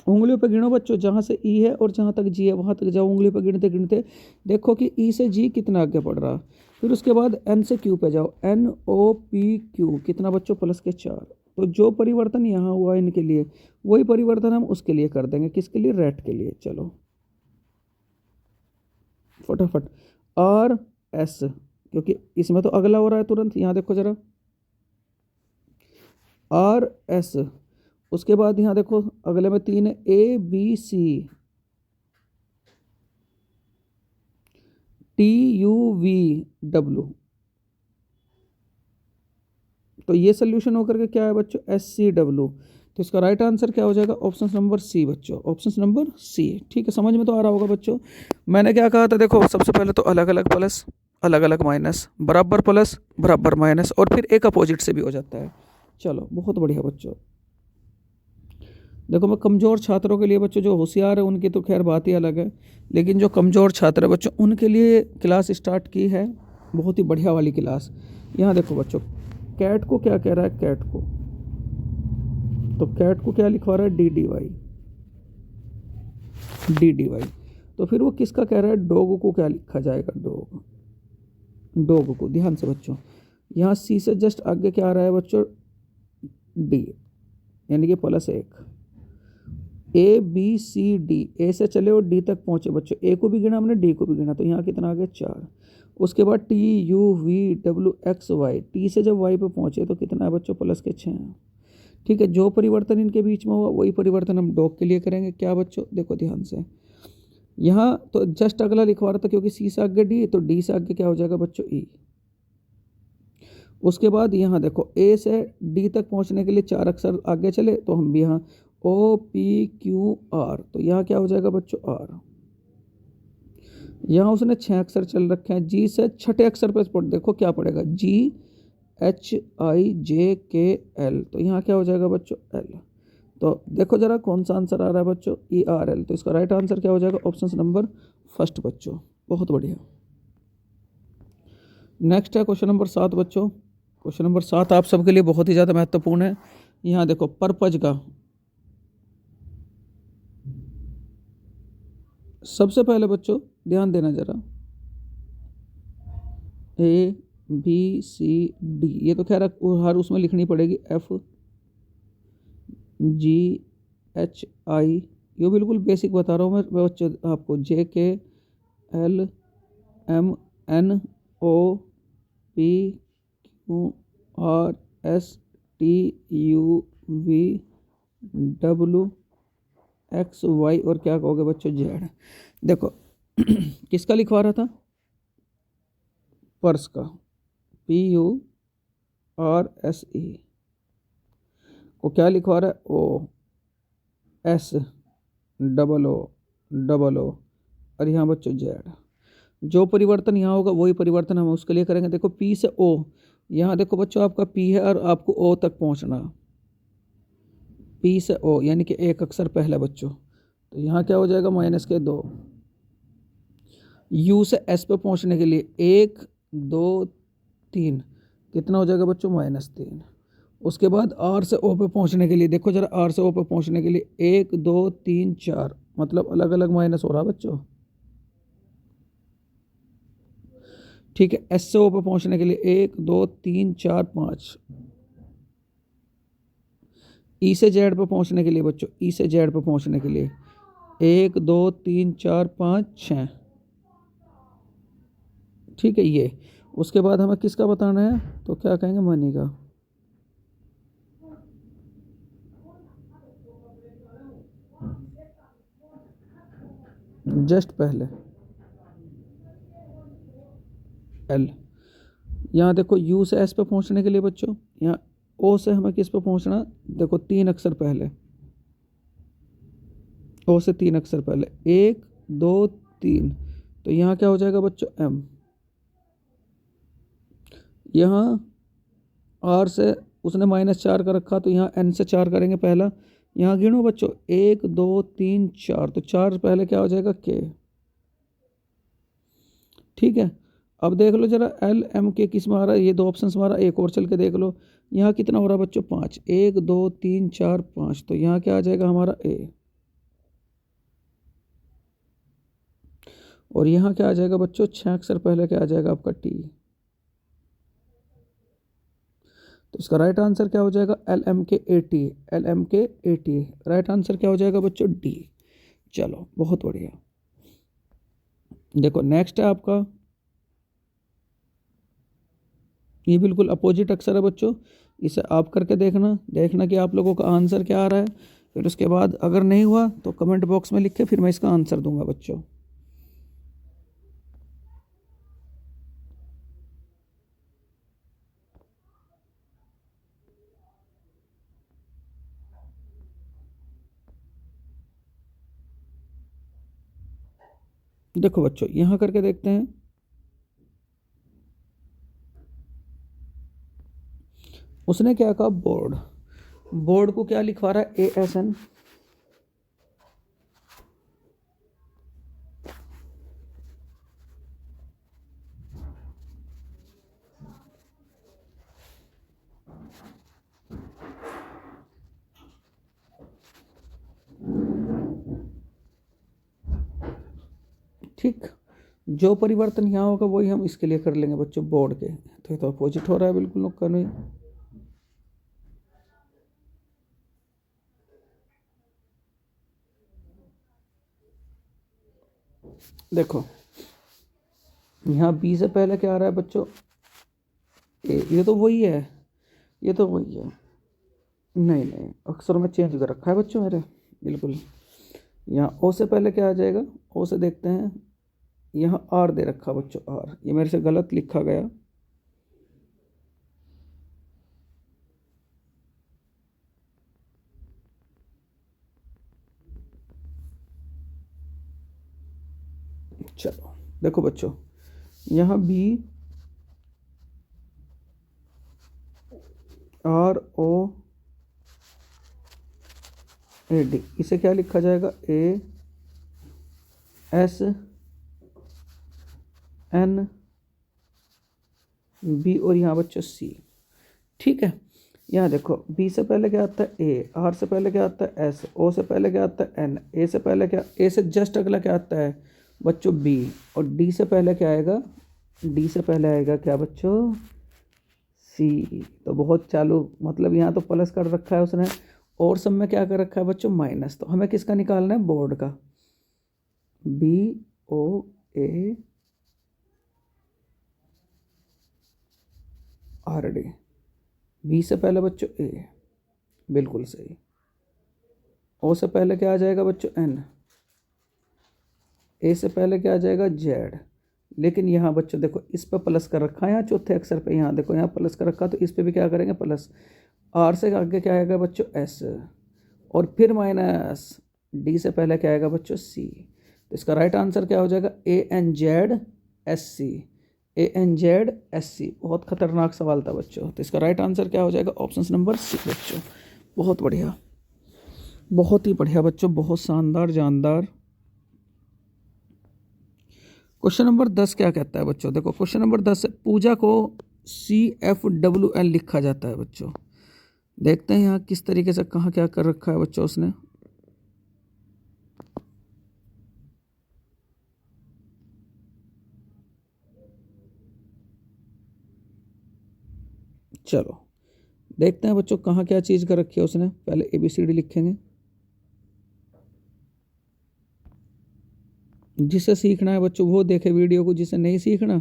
उंगलियों पे गिनो बच्चों, जहाँ से ई है और जहाँ तक जी है वहाँ तक जाओ, उंगलियों पे गिनते गिनते देखो कि ई से जी कितना आगे बढ़ रहा। फिर उसके बाद एन से क्यू पे जाओ, NOPQ कितना बच्चों +4। तो जो परिवर्तन यहाँ हुआ इनके लिए वही परिवर्तन हम उसके लिए कर देंगे, किसके लिए, रेट के लिए। चलो फटाफट, RS, क्योंकि इसमें तो अगला हो रहा है तुरंत, यहाँ देखो जरा RS। उसके बाद यहाँ देखो अगले में 3 है, ABC, TUVW। तो ये सोल्यूशन होकर के क्या है बच्चों, SCW। तो इसका राइट आंसर क्या हो जाएगा? ऑप्शन नंबर सी बच्चों, ऑप्शन नंबर सी। ठीक है, समझ में तो आ रहा होगा बच्चों। मैंने क्या कहा था, देखो सबसे पहले तो अलग अलग प्लस, अलग अलग माइनस, बराबर प्लस, बराबर माइनस, और फिर एक अपोजिट से भी हो जाता है। चलो बहुत बढ़िया बच्चों। देखो मैं कमज़ोर छात्रों के लिए बच्चों, जो होशियार है उनकी तो खैर बात ही अलग है, लेकिन जो कमज़ोर छात्र है बच्चों उनके लिए क्लास स्टार्ट की है, बहुत ही बढ़िया वाली क्लास। यहाँ देखो बच्चों, कैट को क्या कह रहा है, कैट को, तो कैट को क्या लिखवा रहा है, D D Y, D D Y. तो फिर वो किसका कह रहा है, डॉग को क्या लिखा जाएगा, डॉग, डॉग को। ध्यान से बच्चों, यहाँ सी से जस्ट आगे क्या आ रहा है बच्चों, डी, यानी कि +1। ए बी सी डी, ए से चले और डी तक पहुंचे बच्चों, ए को भी गिना हमने, डी को भी गिना, तो यहाँ कितना आ गया, 4। उसके बाद T U V W X Y, T से जब वाई पे पहुंचे तो कितना है बच्चों, +6। ठीक है, जो परिवर्तन इनके बीच में हुआ वही परिवर्तन हम डॉग के लिए करेंगे। क्या बच्चों, देखो ध्यान से, यहाँ तो जस्ट अगला लिखवा रहा था, क्योंकि सी से आगे डी, तो डी से आगे क्या हो जाएगा बच्चों, ई। उसके बाद यहाँ देखो, ए से डी तक पहुँचने के लिए 4 अक्षर आगे चले, तो हम भी यहाँ ओ पी क्यू आर, तो यहाँ क्या हो जाएगा बच्चों, आर। यहाँ उसने 6 अक्षर चल रखे हैं, जी से छठे अक्षर पर देखो क्या पड़ेगा, जी H I J K L, तो यहाँ क्या हो जाएगा बच्चों, एल। तो देखो जरा कौन सा आंसर आ रहा है बच्चों, ई आर एल। तो इसका राइट आंसर क्या हो जाएगा, ऑप्शन नंबर फर्स्ट बच्चों, बहुत बढ़िया। नेक्स्ट है क्वेश्चन नंबर 7 बच्चों। क्वेश्चन नंबर 7 आप सबके लिए बहुत ही ज़्यादा महत्वपूर्ण है। यहाँ देखो परपज का, सबसे पहले बच्चों ध्यान देना जरा, ए बी सी डी, ये तो खैर हर उसमें लिखनी पड़ेगी, एफ जी एच आई, ये बिल्कुल बेसिक बता रहा हूँ मैं बच्चों आपको, J K L M N O P Q R S T U V W X Y, और क्या कहोगे बच्चों, जेड। देखो किसका लिखवा रहा था, पर्स का, P U R S E को क्या लिखवा रहा है, ओ एस डबल ओ, और यहाँ बच्चों जेड। जो परिवर्तन यहाँ होगा वही परिवर्तन हम उसके लिए करेंगे। देखो पी से ओ, यहाँ देखो बच्चों आपका पी है और आपको ओ तक पहुँचना, पी से ओ यानी कि एक अक्षर पहले बच्चों, तो यहाँ क्या हो जाएगा, -2। यू से एस पे पहुँचने के लिए 1 2 3, कितना हो जाएगा बच्चों, -3। उसके बाद आर से ओ पे पहुँचने के लिए, देखो जरा आर से ओ पे पहुँचने के लिए 1 2 3 4, मतलब अलग अलग माइनस हो रहा है बच्चों। ठीक है, एस से ओ पे पहुँचने के लिए 1 2 3 4 5। ई से जेड पे पहुँचने के लिए बच्चों, ई से जेड पे पहुँचने के लिए 1 2 3 4 5 6। ठीक है, ये उसके बाद हमें किसका बताना है, तो क्या कहेंगे, मनी का। जस्ट पहले एल। यहाँ देखो यू से एस पे पहुँचने के लिए बच्चों, यहाँ ओ से हमें किस पे पहुँचना, देखो 3 अक्षर पहले, ओ से 3 अक्षर पहले 1 2 3, तो यहाँ क्या हो जाएगा बच्चों, एम। यहाँ आर से उसने -4 का रखा, तो यहाँ एन से 4 करेंगे पहला, यहाँ गिनो बच्चों 1 2 3 4, तो 4 पहले क्या हो जाएगा, के। ठीक है, अब देख लो जरा एल एम के किस में आ रहा है, ये 2 ऑप्शन में आ रहा है, एक और चल के देख लो, यहाँ कितना हो रहा है बच्चों, 5, 1 2 3 4 5, तो यहाँ क्या आ जाएगा हमारा, ए। और यहाँ क्या आ जाएगा बच्चों, 6 अक्षर पहले क्या आ जाएगा आपका, टी। तो इसका राइट आंसर क्या हो जाएगा, एल एम के ए टी, एल एम के ए टी, राइट आंसर क्या हो जाएगा बच्चों, डी। चलो बहुत बढ़िया। देखो नेक्स्ट है आपका, ये बिल्कुल अपोजिट अक्षर है बच्चों, इसे आप करके देखना, देखना कि आप लोगों का आंसर क्या आ रहा है। फिर उसके बाद अगर नहीं हुआ तो कमेंट बॉक्स में लिख के फिर मैं इसका आंसर दूंगा बच्चों। देखो बच्चों यहाँ करके देखते हैं। उसने क्या कहा, बोर्ड, बोर्ड को क्या लिखवा रहा है, ASN। ठीक, जो परिवर्तन यहाँ होगा वही हम इसके लिए कर लेंगे बच्चों, बोर्ड के। तो ये तो अपोजिट हो रहा है बिल्कुल नुक्कड़ में। देखो यहाँ B से पहले क्या आ रहा है बच्चों, A। ये तो वही है, ये तो वही है। नहीं नहीं, अक्सर में चेंज कर रखा है बच्चों मेरे, बिल्कुल। यहाँ O से पहले क्या आ जाएगा, O से देखते हैं। यहाँ R दे रखा बच्चों, R, ये मेरे से गलत लिखा गया। चलो देखो बच्चों, यहाँ B ROAD, इसे क्या लिखा जाएगा, ASNB, और यहाँ बच्चों C। ठीक है, यहाँ देखो B से पहले क्या आता है A, R से पहले क्या आता है S, O से पहले क्या आता है N, A से पहले क्या, A से जस्ट अगला क्या आता है बच्चों B, और D से पहले क्या आएगा, D से पहले आएगा क्या बच्चों, C। तो बहुत चालू, मतलब यहाँ तो प्लस कर रखा है उसने, और सब में क्या कर रखा है बच्चों, माइनस। तो हमें किसका निकालना है, बोर्ड का, BOARD। B से पहले बच्चों A, बिल्कुल सही। O से पहले क्या आ जाएगा बच्चों, N। A से पहले क्या आ जाएगा, Z। लेकिन यहाँ बच्चों देखो इस पर प्लस कर रखा है, यहाँ चौथे अक्षर पे, यहाँ देखो यहाँ प्लस कर रखा, तो इस पे भी क्या करेंगे, प्लस। R से आगे क्या आएगा बच्चों, S, और फिर माइनस। D से पहले क्या आएगा बच्चों, C। तो इसका राइट आंसर क्या हो जाएगा, ANZSC। ANZSC, बहुत खतरनाक सवाल था बच्चों। तो इसका राइट आंसर क्या हो जाएगा, ऑप्शन नंबर C बच्चों। बहुत बढ़िया, बहुत ही बढ़िया बच्चों, बहुत शानदार, जानदार। क्वेश्चन नंबर 10 क्या कहता है बच्चों, देखो क्वेश्चन नंबर 10 है, पूजा को CFWL लिखा जाता है बच्चों। देखते हैं यहाँ किस तरीके से कहाँ क्या कर रखा है बच्चों उसने। चलो देखते हैं बच्चों कहाँ क्या चीज़ कर रखी है उसने। पहले ABCD लिखेंगे, जिसे सीखना है बच्चों वो देखे वीडियो को, जिसे नहीं सीखना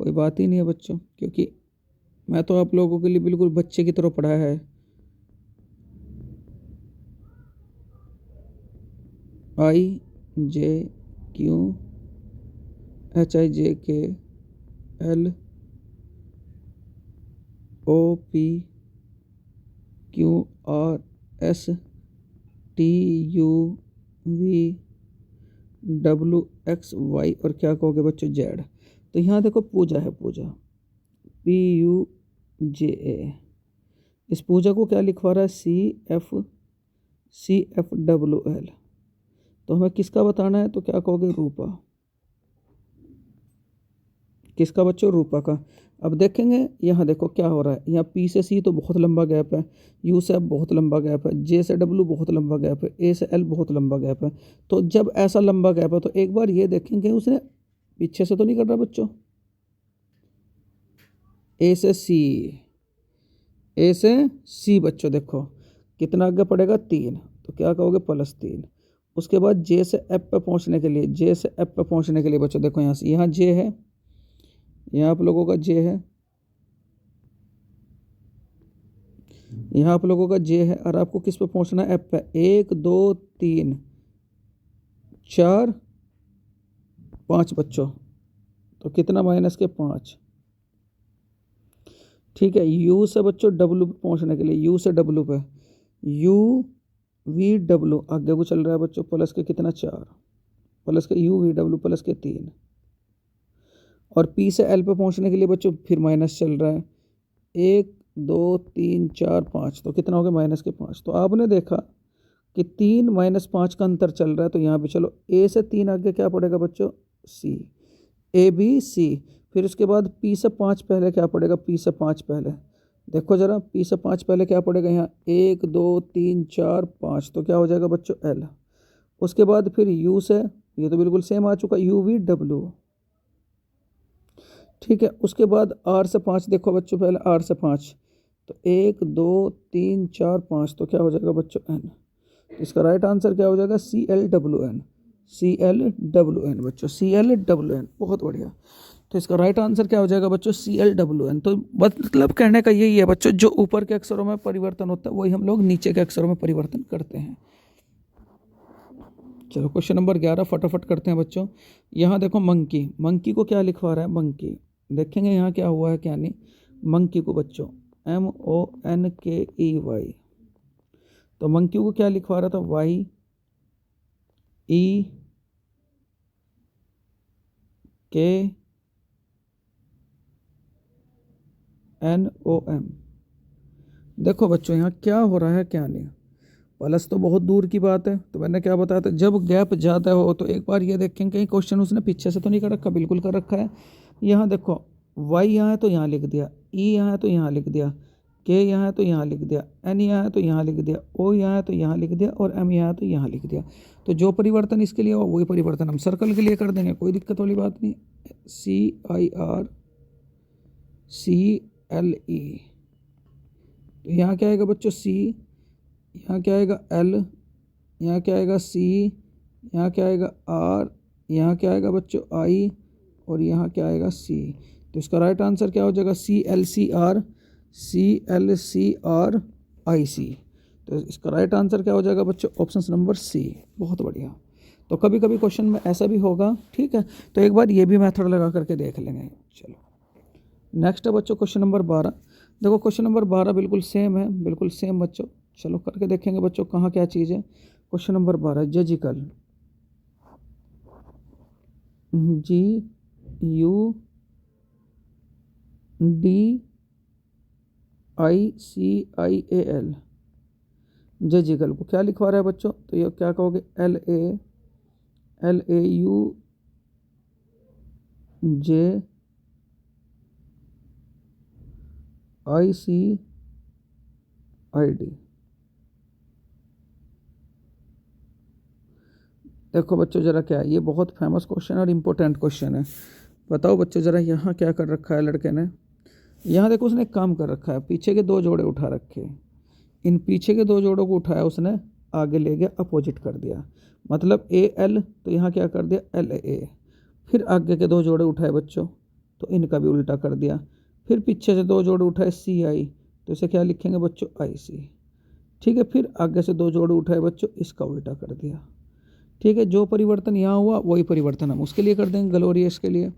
कोई बात ही नहीं है बच्चों, क्योंकि मैं तो आप लोगों के लिए बिल्कुल बच्चे की तरह पढ़ाया है। IJKLOPQRSTUVWXY, और क्या कहोगे बच्चों, Z। तो यहाँ देखो पूजा है, पूजा PUJA, इस पूजा को क्या लिखवा रहा है, CFWL। तो हमें किसका बताना है, तो क्या कहोगे, रूपा। किसका बच्चों, रूपा का। अब देखेंगे यहाँ देखो क्या हो रहा है, यहाँ P से C तो बहुत लंबा गैप है, U से F बहुत लंबा गैप है, J से W बहुत लंबा गैप है, A से L बहुत लंबा गैप है। तो जब ऐसा लंबा गैप है तो एक बार ये देखेंगे उसने पीछे से तो नहीं कर रहा बच्चों, A से C बच्चों, देखो कितना आगे पड़ेगा, 3, तो क्या कहोगे, +3। उसके बाद J से F पे पहुँचने के लिए, बच्चों देखो यहाँ से, यहाँ J है, यहाँ आप लोगों का J है, यहाँ आप लोगों का J है, और आपको किस पे पहुँचना है, F पे। 1 2 3 4 5 बच्चों, तो कितना, -5। ठीक है, U से बच्चों W पे पहुँचने के लिए, U से W पे, UVW आगे को चल रहा है बच्चों, प्लस के कितना, 4। प्लस के यू वी डब्ल्यू प्लस के 3, और पी से एल पे पहुंचने के लिए बच्चों फिर माइनस चल रहा है, 1 2 3 4 5, तो कितना हो गया माइनस के 5। तो आपने देखा कि 3 माइनस 5 का अंतर चल रहा है, तो यहाँ पे चलो ए से 3 आगे क्या पड़ेगा बच्चों, सी, ए बी सी। फिर उसके बाद पी से 5 पहले क्या पड़ेगा, पी से 5 पहले, देखो जरा पी से 5 पहले क्या पड़ेगा यहाँ, 1 2 3 4 5, तो क्या हो जाएगा बच्चों एल। उसके बाद फिर यू से, ये तो बिल्कुल सेम आ चुका, यू वी डब्ल्यू, ठीक है। उसके बाद आर से 5, देखो बच्चों पहले आर से 5, तो 1 2 3 4 5, तो क्या हो जाएगा बच्चों एन। इसका राइट आंसर क्या हो जाएगा, C L W N, C L W N बच्चों, सी एल डब्ल्यू एन, बहुत बढ़िया। तो इसका राइट आंसर क्या हो जाएगा बच्चों, सी एल डब्ल्यू एन। तो मतलब कहने का यही है बच्चों, जो ऊपर के अक्षरों में परिवर्तन होता है वही हम लोग नीचे के अक्षरों में परिवर्तन करते हैं। चलो क्वेश्चन नंबर 11 फटाफट करते हैं बच्चों। यहाँ देखो मंकी, मंकी को क्या लिखवा रहा है, मंकी, देखेंगे यहाँ क्या हुआ है क्या नहीं। मंकी को बच्चों MONKEY, तो मंकी को क्या लिखवा रहा था, YEKNOM। देखो बच्चों यहाँ क्या हो रहा है क्या नहीं, प्लस तो बहुत दूर की बात है, तो मैंने क्या बताया था, जब गैप ज़्यादा हो तो एक बार ये देखें कहीं क्वेश्चन उसने पीछे से तो नहीं कर रखा, बिल्कुल कर रखा है। यहाँ देखो वाई यहाँ है तो यहाँ लिख दिया, ई यहाँ है तो यहाँ लिख दिया, के यहाँ है तो यहाँ लिख दिया, एन यहाँ है तो यहाँ लिख दिया, ओ यहाँ है तो यहाँ लिख दिया, और एम यहाँ है तो यहाँ लिख दिया। तो जो परिवर्तन इसके लिए हो वही परिवर्तन हम सर्कल के लिए कर देंगे, कोई दिक्कत वाली बात नहीं। CIRCLE, तो यहाँ क्या आएगा बच्चों सी, यहाँ क्या आएगा एल, यहाँ क्या आएगा सी, यहाँ क्या आएगा आर, यहाँ क्या आएगा बच्चों आई, और यहाँ क्या आएगा सी। तो इसका राइट आंसर क्या हो जाएगा, CLCRIC। तो इसका राइट आंसर क्या हो जाएगा बच्चों, ऑप्शन नंबर सी, बहुत बढ़िया। तो कभी कभी क्वेश्चन में ऐसा भी होगा, ठीक है, तो एक बार ये भी मेथड लगा करके देख लेंगे। चलो नेक्स्ट है बच्चों क्वेश्चन नंबर 12। देखो क्वेश्चन नंबर 12 बिल्कुल सेम है, बिल्कुल सेम बच्चों। चलो करके देखेंगे बच्चों कहाँ क्या चीज़ है। क्वेश्चन नंबर 12 जजिकल, GUDICIAL, जजिकल को क्या लिखवा रहा है बच्चों, तो ये क्या कहोगे, LAUJICID। देखो बच्चों जरा क्या है, ये बहुत फेमस क्वेश्चन और इम्पोर्टेंट क्वेश्चन है। बताओ बच्चों जरा यहाँ क्या कर रखा है लड़के ने, यहाँ देखो उसने एक काम कर रखा है, पीछे के 2 जोड़े उठा रखे, इन पीछे के 2 जोड़ों को उठाया उसने, आगे ले गया अपोजिट कर दिया, मतलब AL, तो यहाँ क्या कर दिया LA। फिर आगे के 2 जोड़े उठाए बच्चों, तो इनका भी उल्टा कर दिया। फिर पीछे से 2 जोड़े उठाए CI, तो इसे क्या लिखेंगे बच्चों IC, ठीक है। फिर आगे से 2 जोड़े उठाए बच्चों, इसका उल्टा कर दिया, ठीक है। जो परिवर्तन यहाँ हुआ वही परिवर्तन हम उसके लिए कर देंगे, ग्लोरियस के लिए।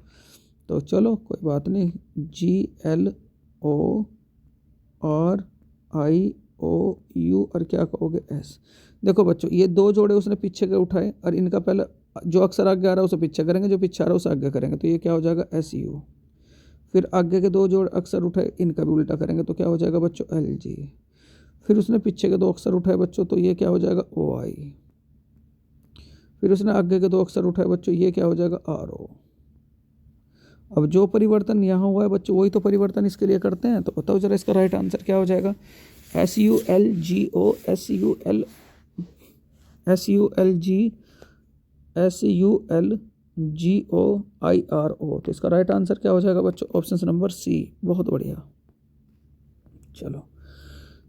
तो चलो कोई बात नहीं, GLORIOU, और क्या कहोगे S। देखो बच्चों ये 2 जोड़े उसने पीछे के उठाए, और इनका पहले जो अक्षर आगे आ रहा है उसे पीछे करेंगे, जो पीछे आ रहा है उसे आगे करेंगे, तो ये क्या हो जाएगा SU। फिर आगे के 2 जोड़ अक्षर उठाए, इनका भी उल्टा करेंगे, तो क्या हो जाएगा बच्चों LG। फिर उसने पीछे के 2 अक्षर उठाए बच्चों, तो ये क्या हो जाएगा OI। फिर उसने आगे के 2 अक्षर उठाए बच्चों, ये क्या हो जाएगा RO। अब जो परिवर्तन यहाँ हुआ है बच्चों वही तो परिवर्तन इसके लिए करते हैं, तो बताओ जरा इसका राइट आंसर क्या हो जाएगा, SULGO। तो इसका राइट आंसर क्या हो जाएगा बच्चों, ऑप्शन नंबर सी, बहुत बढ़िया। चलो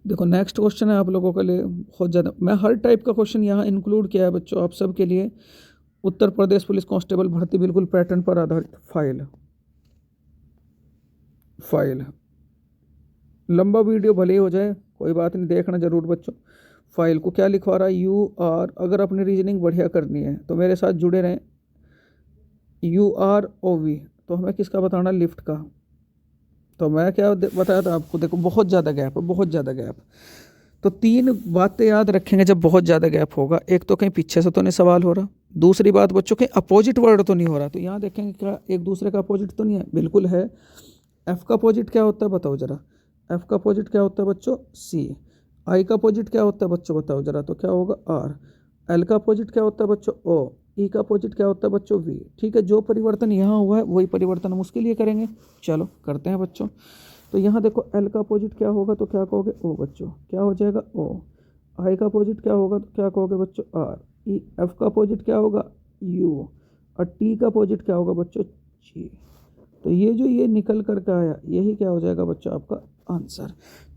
देखो नेक्स्ट क्वेश्चन है आप लोगों के लिए बहुत ज़्यादा, मैं हर टाइप का क्वेश्चन यहाँ इंक्लूड किया है बच्चों आप सब के लिए। उत्तर प्रदेश पुलिस कांस्टेबल भर्ती बिल्कुल पैटर्न पर आधारित। फाइल लंबा वीडियो भले ही हो जाए कोई बात नहीं, देखना जरूर बच्चों। फाइल को क्या लिखवा रहा है, UR। अगर अपनी रीजनिंग बढ़िया करनी है तो मेरे साथ जुड़े रहें। UROV, तो हमें किसका बताना, लिफ्ट का। तो मैं क्या बताया था आपको, देखो बहुत ज़्यादा गैप है, बहुत ज़्यादा गैप। तो 3 बातें याद रखेंगे जब बहुत ज़्यादा गैप होगा। एक तो कहीं पीछे से तो नहीं सवाल हो रहा, दूसरी बात बच्चों के अपोजिट वर्ड तो नहीं हो रहा, तो यहाँ देखेंगे क्या एक दूसरे का अपोजिट तो नहीं है, बिल्कुल है। एफ का अपोजिट क्या होता है बताओ जरा, एफ का अपोजिट क्या होता है बच्चों, सी। आई का अपोजिट क्या होता है बच्चों बताओ जरा, तो क्या होगा, आर। एल का अपोजिट क्या होता है बच्चों, ओ। ई का अपोजिट क्या होता है बच्चों, वी। ठीक है, जो परिवर्तन यहाँ हुआ है वही परिवर्तन हम उसके लिए करेंगे। चलो करते हैं बच्चों। तो यहाँ देखो एल का अपोजिट क्या होगा, तो क्या कहोगे, ओ बच्चों, क्या हो जाएगा, ओ। आई का अपोजिट क्या होगा, तो क्या कहोगे बच्चों, आर। ई एफ का अपोजिट क्या होगा, यू। और टी का अपोजिट क्या होगा बच्चों, जी। तो ये जो ये निकल करके आया यही क्या हो जाएगा बच्चों आपका आंसर।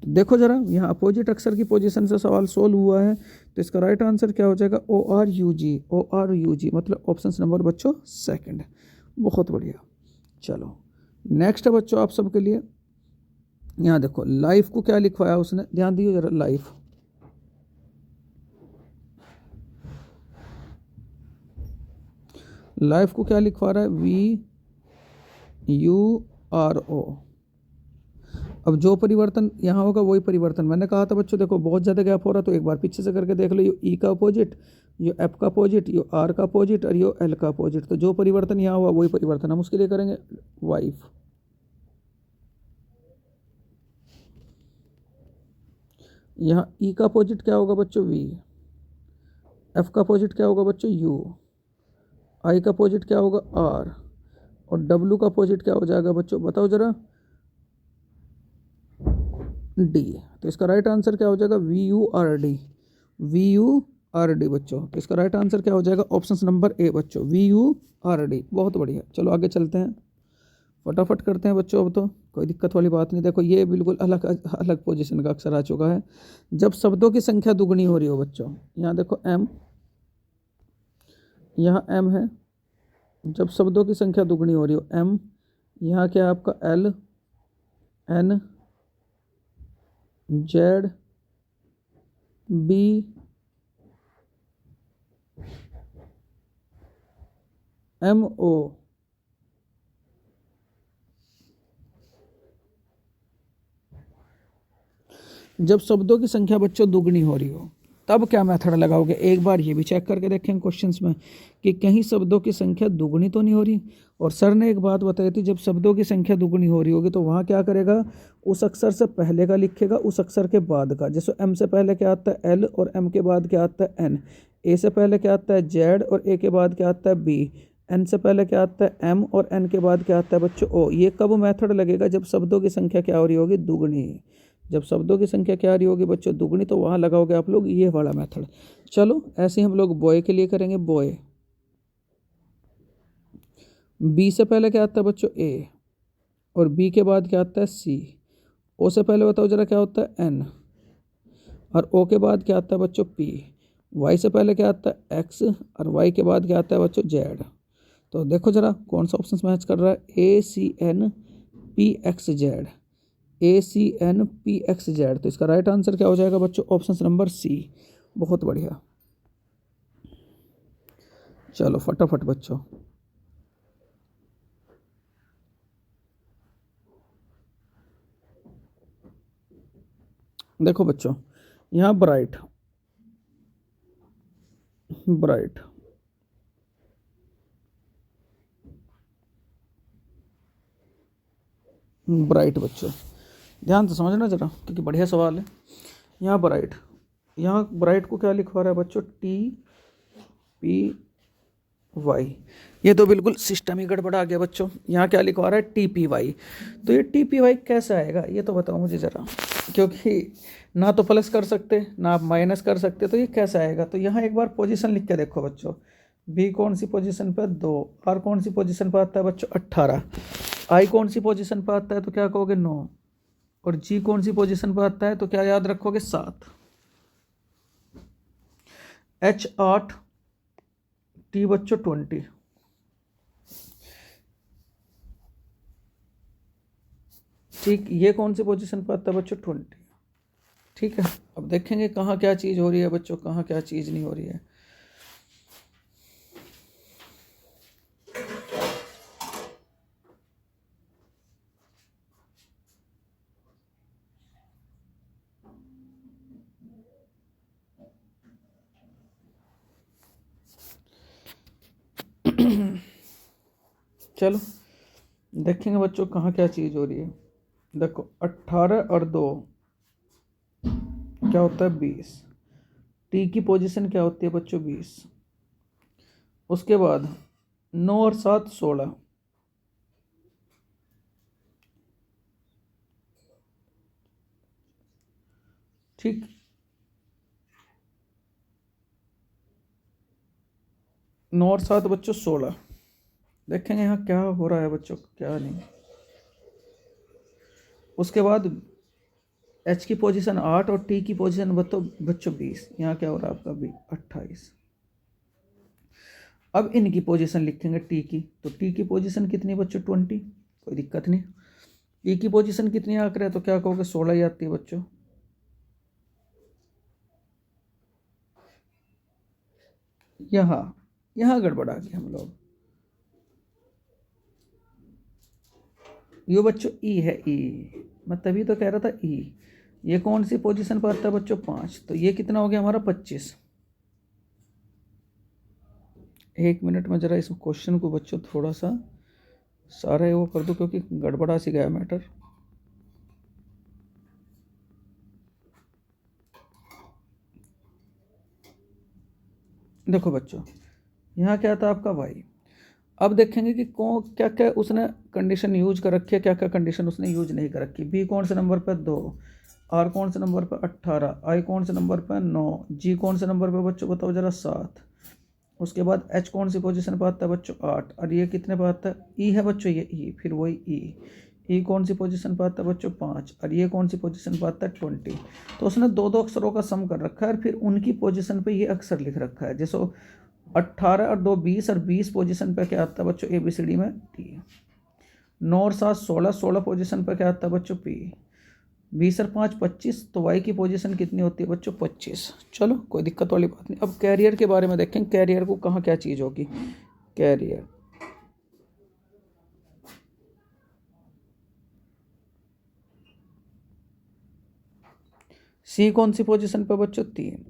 तो देखो जरा यहाँ अपोजिट अक्षर की पोजीशन से सवाल सोल्व हुआ है, तो इसका राइट आंसर क्या हो जाएगा, O R U G, O R U G, मतलब ऑप्शन नंबर बच्चों सेकंड। बहुत बढ़िया। चलो नेक्स्ट है बच्चों आप सबके लिए, यहाँ देखो लाइफ को क्या लिखवाया उसने, ध्यान दियो जरा, लाइफ। लाइफ को क्या लिखवा रहा है, वी यू आर ओ। अब जो परिवर्तन यहाँ होगा वही परिवर्तन मैंने कहा था बच्चों, देखो बहुत ज़्यादा गैप हो रहा तो एक बार पीछे से करके देख लो, ये ई का अपोजिट, ये एफ का अपोजिट, ये आर का अपोजिट और ये एल का अपोजिट। तो जो परिवर्तन यहाँ हुआ वही परिवर्तन हम उसके लिए करेंगे, वाइफ। यहाँ ई का अपोजिट क्या होगा बच्चों, वी। एफ का अपोजिट क्या होगा बच्चों, यू। आई का अपोजिट क्या होगा, आर। और डब्ल्यू का अपोजिट क्या हो जाएगा बच्चों बताओ जरा, डी। तो इसका राइट आंसर क्या हो जाएगा, V U R D, V U R D बच्चों। तो इसका राइट आंसर क्या हो जाएगा, ऑप्शन नंबर ए बच्चों, वी यू आर डी। बहुत बढ़िया, चलो आगे चलते हैं, फटाफट करते हैं बच्चों। अब तो कोई दिक्कत वाली बात नहीं। देखो ये बिल्कुल अलग अलग पोजीशन का अक्षर आ चुका है। जब शब्दों की संख्या दुगनी हो रही हो बच्चों, यहाँ देखो एम, यहाँ एम है। जब शब्दों की संख्या दुगनी हो रही हो, एम, यहाँ क्या है आपका, L, N, Z, B, M, O. जब शब्दों की संख्या बच्चों दुगनी हो रही हो तब क्या मेथड लगाओगे, एक बार ये भी चेक करके देखेंगे क्वेश्चंस में कि कहीं शब्दों की संख्या दुगनी तो नहीं हो रही। और सर ने एक बात बताई थी, जब शब्दों की संख्या दुगनी हो रही होगी तो वहाँ क्या करेगा, उस अक्षर से पहले का लिखेगा, उस अक्षर के बाद का। जैसे एम से पहले क्या आता है, एल, और एम के बाद क्या आता है, एन। ए से पहले क्या आता है, जेड, और ए के बाद क्या आता है, बी। एन से पहले क्या आता है, एम, और एन के बाद क्या आता है बच्चों, ओ। ये कब मेथड लगेगा, जब शब्दों की संख्या क्या हो रही होगी, दुगनी। जब शब्दों की संख्या क्या आ रही होगी बच्चों, दुगनी, तो वहाँ लगाओगे आप लोग ये वाला मेथड। चलो ऐसे ही हम लोग बॉय के लिए करेंगे, बॉय। बी से पहले क्या आता है बच्चों, ए, और बी के बाद क्या आता है, सी। ओ से पहले बताओ जरा क्या होता है, एन, और ओ के बाद क्या आता है बच्चों, पी। वाई से पहले क्या आता है, एक्स, और वाई के बाद क्या आता है बच्चों, जेड। तो देखो जरा कौन सा ऑप्शन मैच कर रहा है, A C N P X Z, A C N P X Z. तो इसका राइट आंसर क्या हो जाएगा बच्चों, ऑप्शन नंबर सी। बहुत बढ़िया। चलो फटाफट बच्चों, देखो बच्चों यहाँ ब्राइट, ब्राइट, ब्राइट बच्चों ध्यान से समझना जरा क्योंकि बढ़िया सवाल है। यहाँ ब्राइट, यहाँ ब्राइट को क्या लिखवा रहा है बच्चों, टी पी वाई। ये तो बिल्कुल सिस्टम ही गड़बड़ा गया बच्चों। यहाँ क्या लिखवा रहा है, टी पी वाई। तो ये टी पी वाई कैसे आएगा ये तो बताओ मुझे ज़रा, क्योंकि ना तो प्लस कर सकते ना आप माइनस कर सकते, तो ये कैसे आएगा। तो यहाँ एक बार पोजीशन लिख के देखो बच्चों, बी कौन सी पोजीशन पर, 2। आर कौन सी पोजीशन पर आता है बच्चों, 18। आई कौन सी पोजीशन पर आता है तो क्या कहोगे, 9। और जी कौन सी पोजीशन पर आता है तो क्या याद रखोगे, 7। एच 8, टी बच्चों 20। ठीक, ये कौन सी पोजीशन पर आता है बच्चों, 20। ठीक है, अब देखेंगे कहाँ क्या चीज़ हो रही है बच्चों, कहाँ क्या चीज़ नहीं हो रही है। चलो देखेंगे बच्चों कहाँ क्या चीज़ हो रही है। देखो 18 और 2 क्या होता है 20। टी की पोजीशन क्या होती है बच्चों 20। उसके बाद 9 और 7 16। ठीक, नौ और 7 बच्चों 16। देखेंगे यहाँ क्या हो रहा है बच्चों क्या नहीं। उसके बाद एच की पोजीशन 8 और टी की पोजीशन बच्चों 20। यहाँ क्या हो रहा है आपका 28। अब इनकी पोजीशन लिखेंगे टी की, तो टी की पोजीशन कितनी बच्चों 20, कोई दिक्कत नहीं। ई की पोजीशन कितनी आ रहा है तो क्या कहोगे 16 ही आती है बच्चों। यहाँ यहाँ गड़बड़ा गए हम लोग। यो बच्चों ई है, ई मैं तभी तो कह रहा था ई। ये कौन सी पोजीशन पर आता है बच्चों 5, तो ये कितना हो गया हमारा 25। 1 मिनट में जरा इस क्वेश्चन को बच्चों थोड़ा सा सारा वो कर दो क्योंकि गड़बड़ा सी गया मैटर। देखो बच्चों यहाँ क्या था आपका वाई। अब देखेंगे कि कौन क्या क्या उसने कंडीशन यूज कर रखी है, क्या क्या कंडीशन उसने यूज नहीं कर रखी। बी कौन से नंबर पर 2, आर कौन से नंबर पर 18, आई कौन से नंबर पर 9, जी कौन से नंबर पर बच्चों बताओ जरा 7। उसके बाद एच कौन सी पोजीशन पर आता है बच्चों 8, और ये कितने पर आता है ई है बच्चों, ये ई फिर वही ई कौन सी पोजीशन पर आता है बच्चों 5, और ये कौन सी पोजीशन पर आता है 20। तो उसने दो दो अक्षरों का सम कर रखा है और फिर उनकी पोजीशन पे ये अक्षर लिख रखा है। जैसे 18 और 2 20 और 20 पोजीशन पे क्या आता है बच्चों ABCD में टी। 9 और 7 16, 16 पोजीशन पे क्या आता है बच्चों पी। 20 और 5 25, तो वाई की पोजीशन कितनी होती है बच्चों 25। चलो कोई दिक्कत वाली बात नहीं। अब कैरियर के बारे में देखें, कैरियर को कहाँ क्या चीज़ होगी। कैरियर सी कौन सी पोजीशन पे बच्चों 3,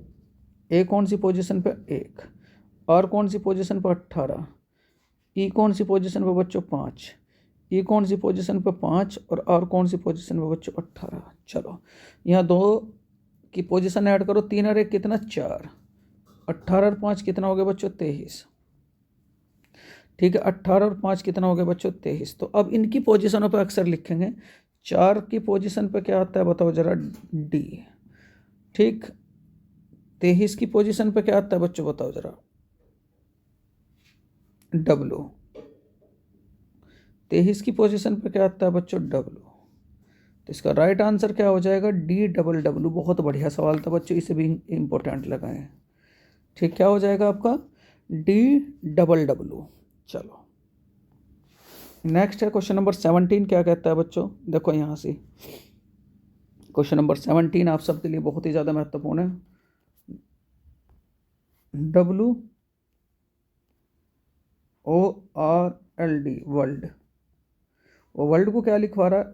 ए कौन सी पोजीशन पे 1, आर कौन सी पोजीशन पर 18, ई कौन सी पोजीशन पर बच्चों 5, ई कौन सी पोजीशन पर 5, और आर कौन सी पोजीशन पर बच्चों 18। चलो यहाँ 2 की पोजीशन ऐड करो, 3 और 1 कितना 4, 18 और 5 कितना हो गया बच्चों 23। ठीक है 18 और 5 कितना हो गया बच्चों 23। तो अब इनकी पोजीशनों पर अक्सर लिखेंगे। 4 की पोजीशन पे क्या आता है बताओ जरा डी। ठीक 23 की पोजीशन पे क्या आता है बच्चों बताओ जरा डब्लू। 23 की पोजीशन पे क्या आता है बच्चों डब्लू। तो इसका राइट आंसर क्या हो जाएगा DWW। बहुत बढ़िया सवाल था बच्चों, इसे भी इम्पोर्टेंट लगाएं। ठीक क्या हो जाएगा आपका DWW। चलो नेक्स्ट है क्वेश्चन नंबर 17। क्या कहता है बच्चों, देखो यहाँ से क्वेश्चन नंबर 17 आप सबके लिए बहुत ही ज़्यादा महत्वपूर्ण है। WORLD वर्ल्ड, वो वर्ल्ड को क्या लिखवा रहा है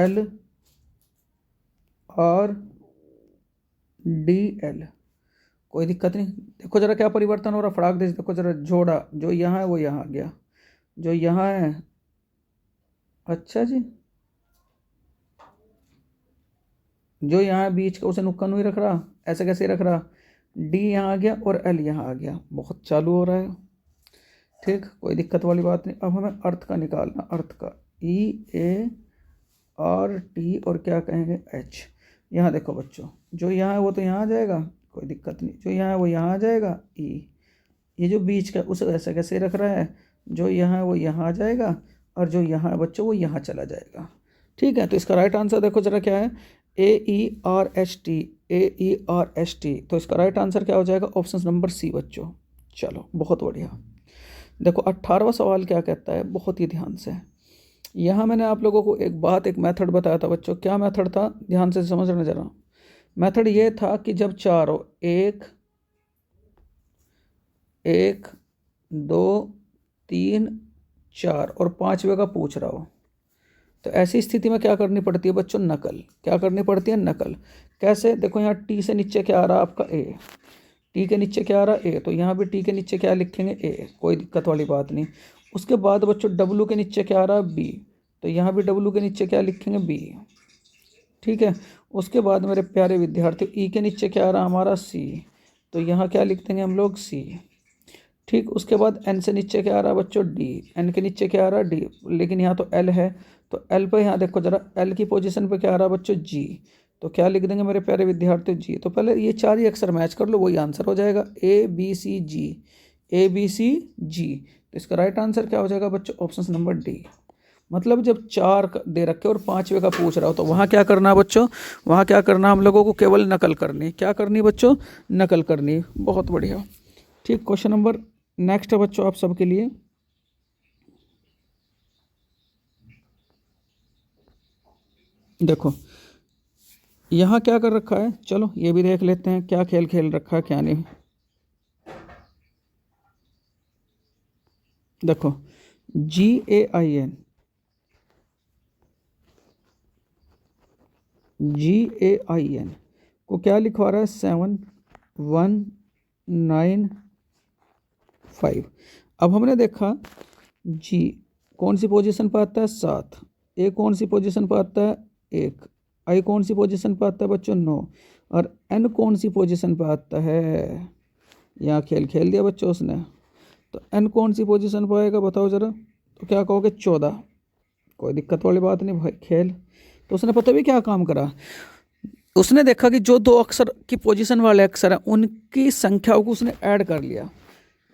OLRDL। कोई दिक्कत नहीं। देखो जरा क्या परिवर्तन हो रहा फटाक दे देखो जरा, जोड़ा जो यहाँ है वो यहाँ आ गया, जो यहाँ है अच्छा जी, जो यहाँ बीच का उसे नुक्कड़ नहीं रख रहा, ऐसे कैसे रख रहा। डी यहाँ आ गया और एल यहाँ आ गया, बहुत चालू हो रहा है। ठीक कोई दिक्कत वाली बात नहीं। अब हमें अर्थ का निकालना, अर्थ का EART और क्या कहेंगे H। यहाँ देखो बच्चों जो यहाँ है वो तो यहाँ आ जाएगा, कोई दिक्कत नहीं। जो यहाँ है वो यहाँ आ जाएगा ई, ये जो बीच का उसे ऐसे कैसे रख रहा है, जो यहाँ है वो यहाँ आ जाएगा और जो यहाँ है बच्चों वो यहाँ चला जाएगा। ठीक है तो इसका राइट आंसर देखो जरा क्या है AERHT, AERHT। तो इसका राइट आंसर क्या हो जाएगा ऑप्शन नंबर सी बच्चों। चलो बहुत बढ़िया। देखो 18वां सवाल क्या कहता है, बहुत ही ध्यान से। यहाँ मैंने आप लोगों को एक बात, एक मेथड बताया था बच्चों। क्या मेथड था ध्यान से समझना जरा। मेथड ये था कि जब चार हो, 1 1 2 3 4 और 5वें का पूछ रहा हो, तो ऐसी स्थिति में क्या करनी पड़ती है बच्चों, नकल। क्या करनी पड़ती है, नकल। कैसे, देखो यहाँ टी से नीचे क्या आ रहा है आपका ए, टी के नीचे क्या आ रहा है ए, तो यहाँ भी टी के नीचे क्या लिखेंगे ए, कोई दिक्कत वाली बात नहीं। उसके बाद बच्चों डब्लू के नीचे क्या आ रहा है बी, तो यहाँ भी डब्लू के नीचे क्या लिखेंगे बी, ठीक है। उसके बाद मेरे प्यारे विद्यार्थियों ई के नीचे क्या आ रहा है हमारा सी, तो यहाँ क्या लिख देंगे हम लोग सी, ठीक। उसके बाद एन से नीचे क्या आ रहा है बच्चों डी, एन के नीचे क्या आ रहा है डी, लेकिन यहाँ तो एल है, तो एल पे यहाँ देखो जरा, एल की पोजीशन पे क्या आ रहा है बच्चों जी, तो क्या लिख देंगे मेरे प्यारे विद्यार्थियों जी। तो पहले ये चार ही अक्षर मैच कर लो, वही आंसर हो जाएगा, ए बी सी जी, ए बी सी जी। तो इसका राइट आंसर क्या हो जाएगा बच्चों, ऑप्शन नंबर डी। मतलब जब चार दे रखे और पांचवे का पूछ रहा हो तो वहाँ क्या करना है बच्चों, वहाँ क्या करना हम लोगों को, केवल नकल करनी, क्या करनी बच्चों, नकल करनी। बहुत बढ़िया, ठीक। क्वेश्चन नंबर नेक्स्ट है बच्चों आप सबके लिए, देखो यहाँ क्या कर रखा है, चलो ये भी देख लेते हैं क्या खेल खेल रखा है क्या नहीं। देखो GAIN, GAIN को क्या लिखवा रहा है 7 1 9 5। अब हमने देखा जी कौन सी पोजीशन पर आता है 7, ए कौन सी पोजीशन पर आता है 1, आई कौन सी पोजीशन पर आता है बच्चों 9, और एन कौन सी पोजीशन पर आता है, यहाँ खेल खेल दिया बच्चों उसने। तो एन कौन सी पोजीशन पर आएगा बताओ ज़रा, तो क्या कहोगे 14, कोई दिक्कत वाली बात नहीं भाई खेल। तो उसने पता भी क्या काम करा, उसने देखा कि जो दो अक्षर की पोजीशन वाले अक्षर हैं उनकी संख्याओं को उसने ऐड कर लिया,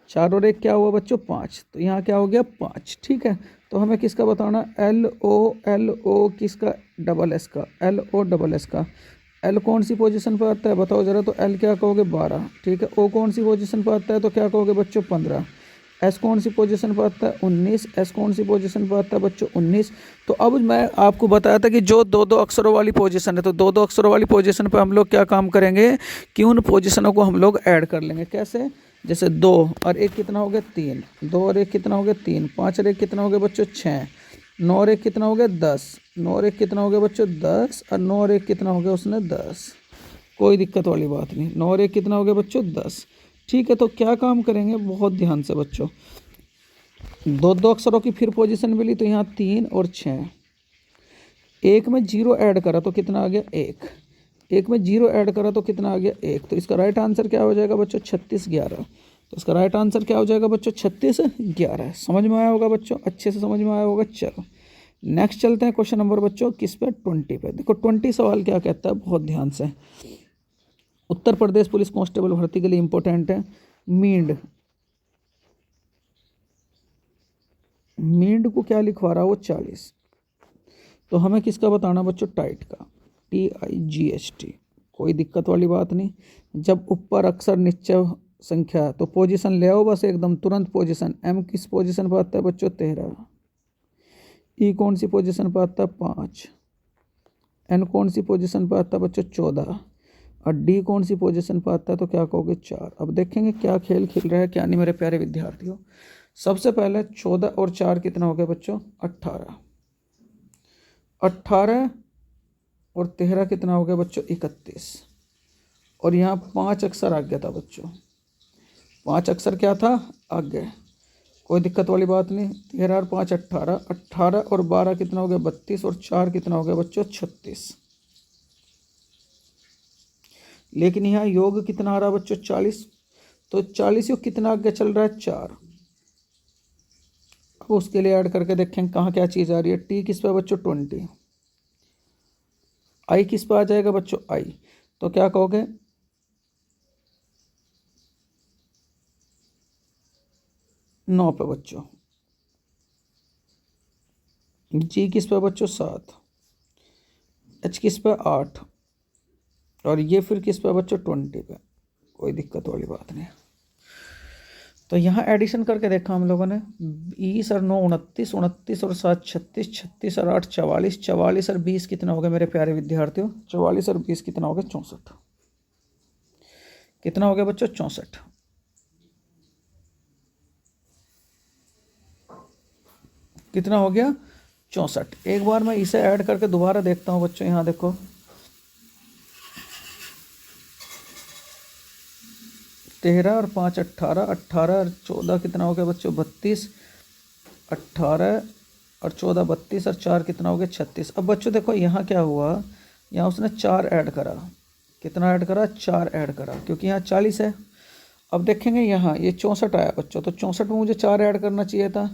4 और 1 क्या हुआ बच्चों 5, तो यहाँ क्या हो गया 5, ठीक है। तो हमें किसका बताना, LO किसका, डबल एस का, LO डबल एस का। एल कौन सी पोजीशन पर आता है बताओ ज़रा, तो एल क्या कहोगे 12, ठीक है। ओ कौन सी पोजीशन पर आता है तो क्या कहोगे बच्चों 15। एस कौन सी पोजीशन पर आता है 19, एस कौन सी पोजीशन पर आता है बच्चों 19। तो अब मैं आपको बताया था कि जो दो दो अक्षरों वाली पोजीशन है, तो दो दो अक्षरों वाली पोजीशन पर हम लोग क्या काम करेंगे कि उन पोजीशनों को हम लोग ऐड कर लेंगे। कैसे, जैसे 2 और 1 कितना हो गया 3, 2 और 1 कितना हो गया 3, 5 और 1 कितना हो गया बच्चों 6, 9 और 1 कितना हो गया 10, 9 और 1 कितना हो गया बच्चों 10, और 9 और 1 कितना हो गया उसने 10, कोई दिक्कत वाली बात नहीं। 9 और 1 कितना हो गया बच्चों 10, ठीक है। तो क्या काम करेंगे बहुत ध्यान से बच्चों, दो दो अक्षरों की फिर पोजीशन मिली, तो यहाँ 3 और 6, एक में 0 ऐड करा तो कितना आ गया 1, एक में 0 ऐड करा तो कितना आ गया 1। तो इसका राइट आंसर क्या हो जाएगा बच्चों 36 11। तो इसका राइट आंसर क्या हो जाएगा बच्चों 36 11। समझ में आया होगा बच्चों, अच्छे से समझ में आया होगा। चलो नेक्स्ट चलते हैं क्वेश्चन नंबर बच्चों किस पे, 20 पे। देखो 20 सवाल क्या कहता है बहुत ध्यान से, उत्तर प्रदेश पुलिस कांस्टेबल भर्ती के लिए इंपॉर्टेंट है। मींड, मींड को क्या लिखवा रहा है वो 40, तो हमें किसका बताना बच्चों, टाइट का, TIGHT, कोई दिक्कत वाली बात नहीं। जब ऊपर अक्षर नीचे संख्या तो पोजीशन ले आओ बस एकदम तुरंत पोजीशन। एम किस पोजीशन पर आता है बच्चों 13, ई कौन सी पोजीशन पर आता है 5, एन कौन सी पोजीशन पर आता है बच्चों 14, और डी कौन सी पोजीशन पर आता है तो क्या कहोगे 4। अब देखेंगे क्या खेल खेल रहा है क्या नहीं मेरे प्यारे विद्यार्थियों। सबसे पहले 14 और 4 कितना हो गया बच्चों 18, 18 और 13 कितना हो गया बच्चों 31, और यहाँ 5 अक्षर आ गया था बच्चों, 5 अक्षर क्या था आगे, कोई दिक्कत वाली बात नहीं। 13 और 5 18, 18 और 12 कितना हो गया 32, और 4 कितना हो गया बच्चों 36। लेकिन यहाँ योग कितना आ रहा है बच्चों 40, तो 40 योग कितना आगे चल रहा है 4। अब उसके लिए ऐड करके देखें कहाँ क्या चीज़ आ रही है। टी किस पे बच्चों 20, आई किस पे आ जाएगा बच्चों आई, तो क्या कहोगे 9 पे बच्चों। जी किस पे बच्चों 7, एच किस पे 8, और ये फिर किस पे बच्चों 20 पे, कोई दिक्कत वाली बात नहीं। तो यहाँ एडिशन करके देखा हम लोगों ने, 20 और 9 29, 29 और 7 36, 36 और 8 44, 44 और 20 कितना हो गया मेरे प्यारे विद्यार्थियों, 44 और 20 कितना हो गया 64, कितना हो गया बच्चों 64। कितना हो गया 64। एक बार मैं इसे ऐड करके दोबारा देखता हूँ बच्चों, यहाँ देखो 13 और 5 18, 18 और 14 कितना हो गया बच्चों 32, 18 और 14 32 और 4 कितना हो गया 36। अब बच्चों देखो यहाँ क्या हुआ, यहाँ उसने 4 ऐड करा, कितना ऐड करा 4 ऐड करा, क्योंकि यहाँ 40 है। अब देखेंगे यहाँ ये 64 आया बच्चों, तो 64 में मुझे 4 ऐड करना चाहिए था,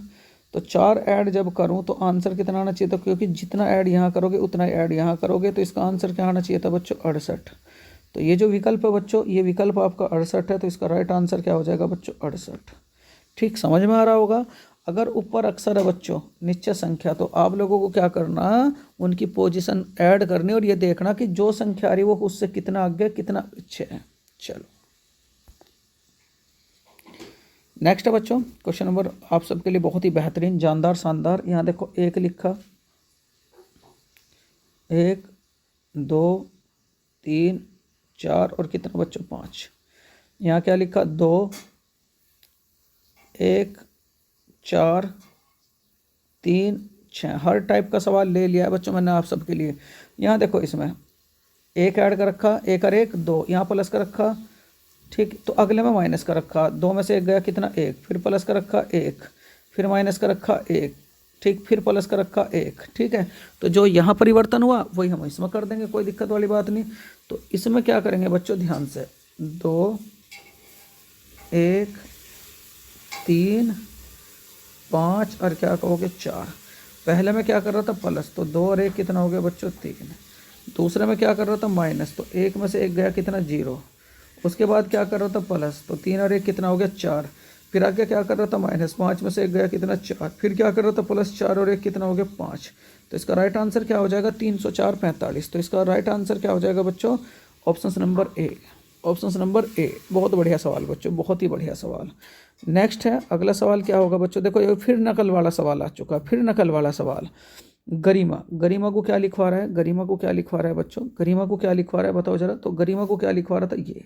तो 4 ऐड जब करूँ तो आंसर कितना आना चाहिए था, क्योंकि जितना ऐड यहाँ करोगे उतना ऐड यहाँ करोगे, तो इसका आंसर क्या आना चाहिए था बच्चों 68। तो ये जो विकल्प है बच्चों, ये विकल्प आपका 68 है, तो इसका राइट आंसर क्या हो जाएगा बच्चों 68। ठीक समझ में आ रहा होगा। अगर ऊपर अक्षर है बच्चों नीचे संख्या, तो आप लोगों को क्या करना, उनकी पोजीशन ऐड करनी और ये देखना कि जो संख्या आ रही है वो उससे कितना आगे कितना पीछे है। चलो नेक्स्ट है बच्चों क्वेश्चन नंबर आप सबके लिए बहुत ही बेहतरीन, जानदार, शानदार। यहाँ देखो 1 लिखा, 1 2 3 4 और कितना बच्चों 5। यहाँ क्या लिखा 2 1 4 3 6। हर टाइप का सवाल ले लिया है बच्चों मैंने आप सबके लिए। यहाँ देखो इसमें 1 ऐड कर रखा, 1 और 1 2, यहाँ प्लस कर रखा, ठीक, तो अगले में माइनस कर रखा, 2 में से 1 गया कितना 1, फिर प्लस कर रखा 1, फिर माइनस कर रखा 1, ठीक, फिर प्लस कर रखा 1, ठीक है। तो जो यहाँ परिवर्तन हुआ वही हम इसमें कर देंगे, कोई दिक्कत वाली बात नहीं। तो इसमें क्या करेंगे बच्चों ध्यान से, 2 1 3 5 और क्या कहोगे 4। पहले में क्या कर रहा था प्लस, तो 2 और 1 कितना हो गया बच्चों 3। दूसरे में क्या कर रहा था माइनस, तो 1 में से 1 गया कितना 0। उसके बाद क्या कर रहा था प्लस, तो 3 और 1 कितना हो गया 4। फिर आगे क्या कर रहा था माइनस, 5 में से 1 गया कितना 4। फिर क्या कर रहा था प्लस 4 और 1 कितना हो गया 5। तो इसका राइट आंसर क्या हो जाएगा 304 45। तो इसका राइट आंसर क्या हो जाएगा बच्चों option number A, option number A. बहुत बढ़िया सवाल बच्चों, बहुत ही बढ़िया सवाल। नेक्स्ट है अगला सवाल क्या होगा बच्चों, देखो ये फिर नकल वाला सवाल आ चुका है, फिर नकल वाला सवाल। गरिमा, गरिमा को क्या लिखवा रहा है, गरिमा को क्या लिखवा रहा है बच्चों, गरिमा को क्या लिखवा रहा है बताओ जरा। तो गरिमा को क्या लिखवा रहा था ये,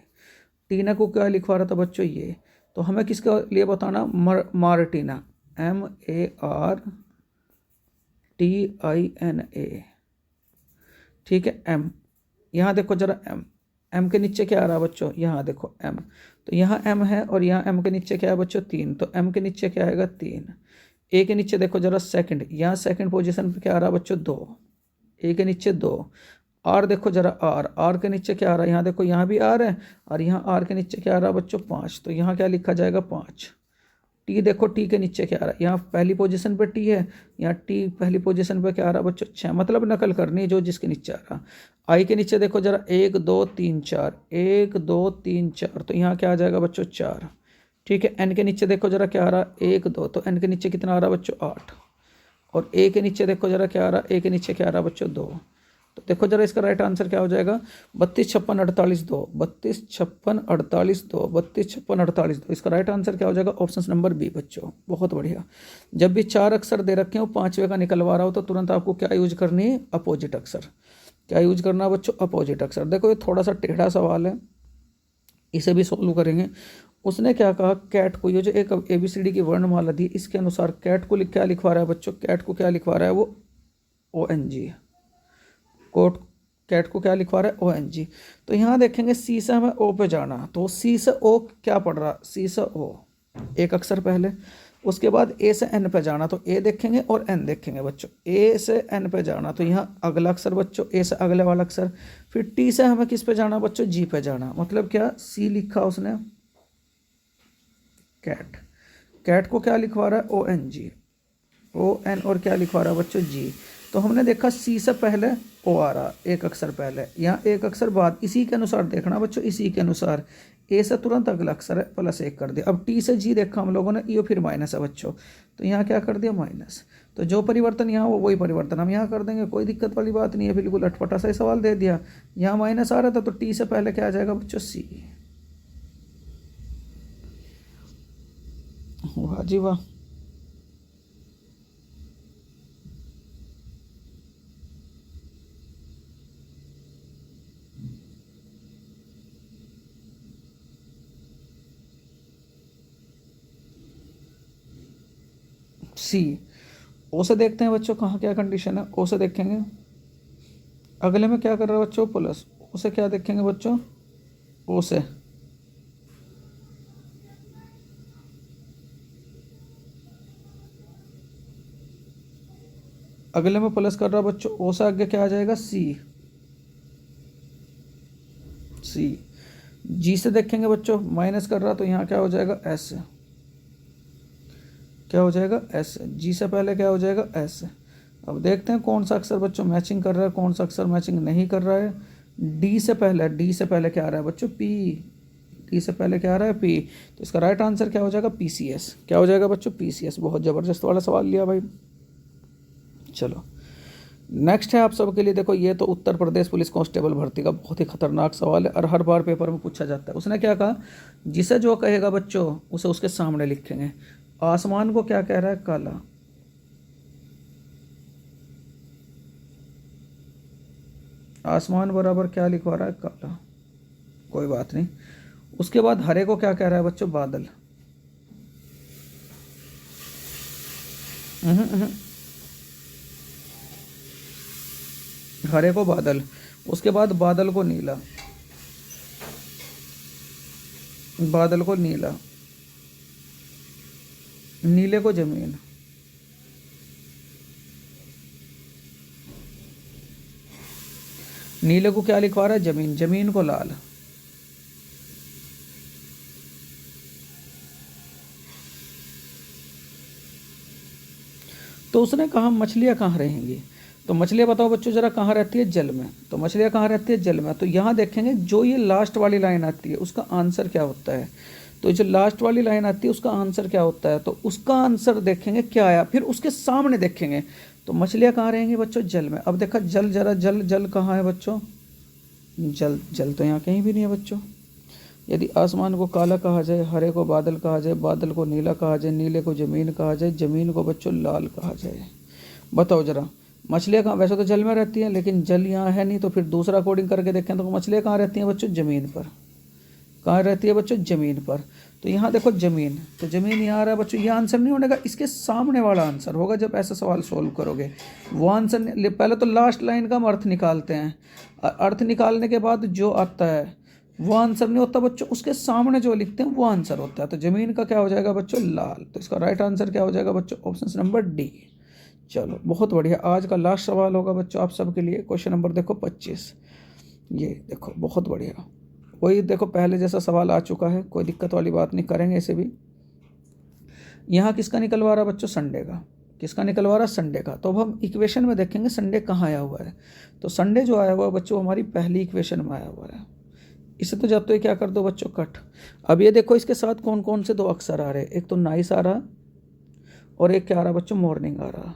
टीना को क्या लिखवा रहा था बच्चों ये। तो हमें किसके लिए बताना, मार्टिना, MARTINA, ठीक है एम। यहाँ देखो जरा एम, एम के नीचे क्या आ रहा है बच्चों, यहाँ देखो एम, तो यहाँ एम है और यहाँ एम के नीचे क्या है बच्चों 3, तो एम के नीचे क्या आएगा 3। ए के नीचे देखो जरा सेकंड, यहाँ सेकंड पोजीशन पे क्या आ रहा है बच्चों 2, ए के नीचे 2। आर देखो जरा आर, आर के नीचे क्या आ रहा है, यहाँ देखो यहाँ भी आर है और यहाँ आर के नीचे क्या आ रहा है बच्चों 5, तो यहाँ क्या लिखा जाएगा 5। टी देखो टी के नीचे क्या आ रहा है, यहाँ पहली पोजीशन पे टी है, यहाँ टी पहली पोजीशन पे क्या आ रहा है बच्चों 6, मतलब नकल करनी है जो जिसके नीचे आ रहा। आई के नीचे देखो जरा 1 2 3 4, 1 2 3 4, तो यहाँ क्या आ जाएगा बच्चों 4, ठीक है। एन के नीचे देखो जरा क्या आ रहा है 1 2, तो एन के नीचे कितना आ रहा है बच्चों 8। और ए के नीचे देखो जरा क्या आ रहा है, ए के नीचे क्या आ रहा है बच्चों 2। तो देखो जरा इसका राइट आंसर क्या हो जाएगा 32 56 48 2, 32 56 48 2, 32 56 48 2। इसका राइट आंसर क्या हो जाएगा ऑप्शन नंबर बी बच्चों, बहुत बढ़िया। जब भी 4 अक्षर दे रखे हो 5वें का निकलवा रहा हो तो तुरंत आपको क्या यूज करनी है, अपोजिट अक्षर। क्या यूज करना है बच्चों, अपोजिट अक्षर। देखो ये थोड़ा सा टेढ़ा सवाल है, इसे भी सोल्व करेंगे। उसने क्या कहा, कैट को, ये जो एक ABCD की वर्णमाला दी इसके अनुसार कैट को क्या लिखवा रहा है बच्चों, कैट को क्या लिखवा रहा है वो ONG, कोट कैट को क्या लिखवा रहा है ONG। तो यहाँ देखेंगे सी से हमें ओ पे जाना, तो सी से ओ क्या पढ़ रहा, सी से ओ एक अक्षर पहले, उसके बाद ए से एन पे जाना, तो ए देखेंगे और एन देखेंगे बच्चों। ए से एन पे जाना तो यहाँ अगला अक्षर बच्चों, ए से अगले वाला अक्षर। फिर टी से हमें किस पे जाना बच्चों, जी पे जाना। मतलब क्या, सी लिखा उसने कैट, कैट को क्या लिखवा रहा है ONG, ON, और क्या लिखवा रहा है बच्चों जी। तो हमने देखा सी से पहले ओ आ रहा एक अक्षर पहले, यहाँ एक अक्षर बाद, इसी के अनुसार देखना बच्चों, इसी के अनुसार। ए से तुरंत अगला अक्षर है +1 कर दिया। अब टी से जी देखा हम लोगों ने, ये फिर माइनस है बच्चों, तो यहाँ क्या कर दिया माइनस। तो जो परिवर्तन यहाँ वो वही परिवर्तन हम यहाँ कर देंगे, कोई दिक्कत वाली बात नहीं है, बिल्कुल अटपटा सा ही सवाल दे दिया। यहाँ माइनस आ रहा था तो टी से पहले क्या आ जाएगा बच्चों सी। वाह जी वाह। सी। ओ से देखते हैं बच्चों कहाँ क्या कंडीशन है, ओ से देखेंगे अगले में क्या कर रहा है बच्चों प्लस, ओ से क्या देखेंगे बच्चों, ओ से अगले में प्लस कर रहा बच्चों, ओ से आगे क्या आ जाएगा, सी। जी से देखेंगे बच्चों माइनस कर रहा, तो यहाँ क्या हो जाएगा, एस। क्या हो जाएगा, एस। जी से पहले क्या हो जाएगा, एस। अब देखते हैं कौन सा अक्षर बच्चों मैचिंग कर रहा है, कौन सा अक्षर मैचिंग नहीं कर रहा है। डी से पहले क्या आ रहा है बच्चों, पी। डी से पहले क्या आ रहा है, पी। तो इसका राइट आंसर क्या हो जाएगा, पीसीएस। क्या हो जाएगा बच्चों, पीसीएस। बहुत ज़बरदस्त वाला सवाल लिया भाई। चलो नेक्स्ट है आप सबके लिए, देखो ये तो उत्तर प्रदेश पुलिस कांस्टेबल भर्ती का बहुत ही खतरनाक सवाल है और हर बार पेपर में पूछा जाता है। उसने क्या कहा, जिसे जो कहेगा बच्चों उसे उसके सामने लिखेंगे। आसमान को क्या कह रहा है, काला। आसमान बराबर क्या लिखवा रहा है, काला। कोई बात नहीं। उसके बाद हरे को क्या कह रहा है बच्चों, बादल। हरे को बादल। उसके बाद बादल को नीला। बादल को नीला। नीले को जमीन। नीले को क्या लिखवा रहा है, जमीन। जमीन को लाल। तो उसने कहा मछलियाँ कहाँ रहेंगी, तो मछलियाँ बताओ बच्चों जरा कहाँ रहती है, जल में। तो मछलियाँ कहाँ रहती है, जल में। तो यहाँ देखेंगे जो ये लास्ट वाली लाइन आती है उसका आंसर क्या होता है। तो जो लास्ट वाली लाइन आती है उसका आंसर क्या होता है, तो उसका आंसर देखेंगे क्या आया, फिर उसके सामने देखेंगे। तो मछलियाँ कहाँ रहेंगी बच्चों, जल में। अब देखा जल, जरा जल, जल कहाँ है बच्चों, जल। जल तो यहाँ कहीं भी नहीं है बच्चों। यदि आसमान को काला कहा जाए, हरे को बादल कहा जाए, बादल को नीला कहा जाए, नीले को ज़मीन कहा जाए, ज़मीन को बच्चों लाल कहा जाए, बताओ ज़रा मछलियाँ कहाँ। वैसे तो जल में रहती हैं लेकिन जल यहाँ है नहीं, तो फिर दूसरा कोडिंग करके देखें तो मछलियाँ कहाँ रहती हैं बच्चों, ज़मीन पर। कहाँ रहती है बच्चों, ज़मीन पर। तो यहाँ देखो ज़मीन, तो ज़मीन यहाँ आ रहा है बच्चों। ये आंसर नहीं होने का, इसके सामने वाला आंसर होगा जब ऐसा सवाल सोल्व करोगे। वो आंसर पहले तो लास्ट लाइन का हम अर्थ निकालते हैं, अर्थ निकालने के बाद जो आता है वो आंसर नहीं होता बच्चों, उसके सामने जो लिखते हैं वो आंसर होता है। तो ज़मीन का क्या हो जाएगा बच्चों, लाल। तो इसका राइट आंसर क्या हो जाएगा बच्चों, ऑप्शन नंबर डी। चलो बहुत बढ़िया। आज का लास्ट सवाल होगा बच्चों आप सबके लिए, क्वेश्चन नंबर देखो 25। ये देखो बहुत बढ़िया, वही देखो पहले जैसा सवाल आ चुका है, कोई दिक्कत वाली बात नहीं, करेंगे इसे भी। यहाँ किसका निकलवा रहा बच्चों, संडे का। किसका निकलवा रहा, संडे का। तो अब हम इक्वेशन में देखेंगे संडे कहाँ आया हुआ है। तो संडे जो आया हुआ है बच्चों हमारी पहली इक्वेशन में आया हुआ है। इसे तो जाते हुए क्या कर दो बच्चों, कट। अब ये देखो इसके साथ कौन कौन से दो अक्षर आ रहे हैं, एक तो नाइस आ रहा और एक क्या आ रहा बच्चों, मॉर्निंग आ रहा।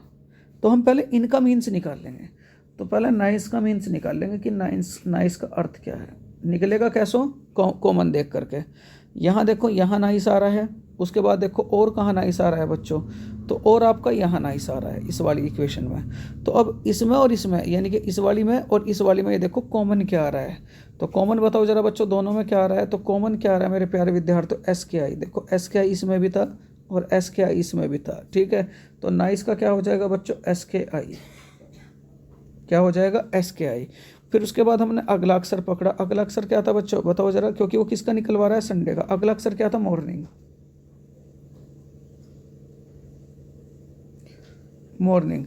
तो हम पहले इनका मीन्स निकाल लेंगे। तो पहले नाइस का मीन्स निकाल लेंगे कि नाइस का अर्थ क्या है। निकलेगा कैसो, कॉमन देख करके। यहाँ देखो यहाँ नाइस आ रहा है, उसके बाद देखो और कहाँ नाइस आ रहा है बच्चों, तो और आपका यहाँ नाइस आ रहा है इस वाली इक्वेशन में। तो अब इसमें और इसमें यानी कि इस वाली में और इस वाली में ये देखो कॉमन क्या आ रहा है। तो कॉमन बताओ जरा बच्चों दोनों में क्या आ रहा है। तो कॉमन क्या आ रहा है मेरे प्यारे विद्यार्थियों, एस के आई। देखो एस के आई इसमें भी था और एस के आई इसमें भी था, ठीक है। तो नाइस का क्या हो जाएगा बच्चों, एस के आई। क्या हो जाएगा, एस के आई। फिर उसके बाद हमने अगला अक्षर पकड़ा। अगला अक्षर क्या था बच्चों बताओ जरा, क्योंकि वो किसका निकलवा रहा है, संडे का। अगला अक्षर क्या था, मॉर्निंग। मॉर्निंग।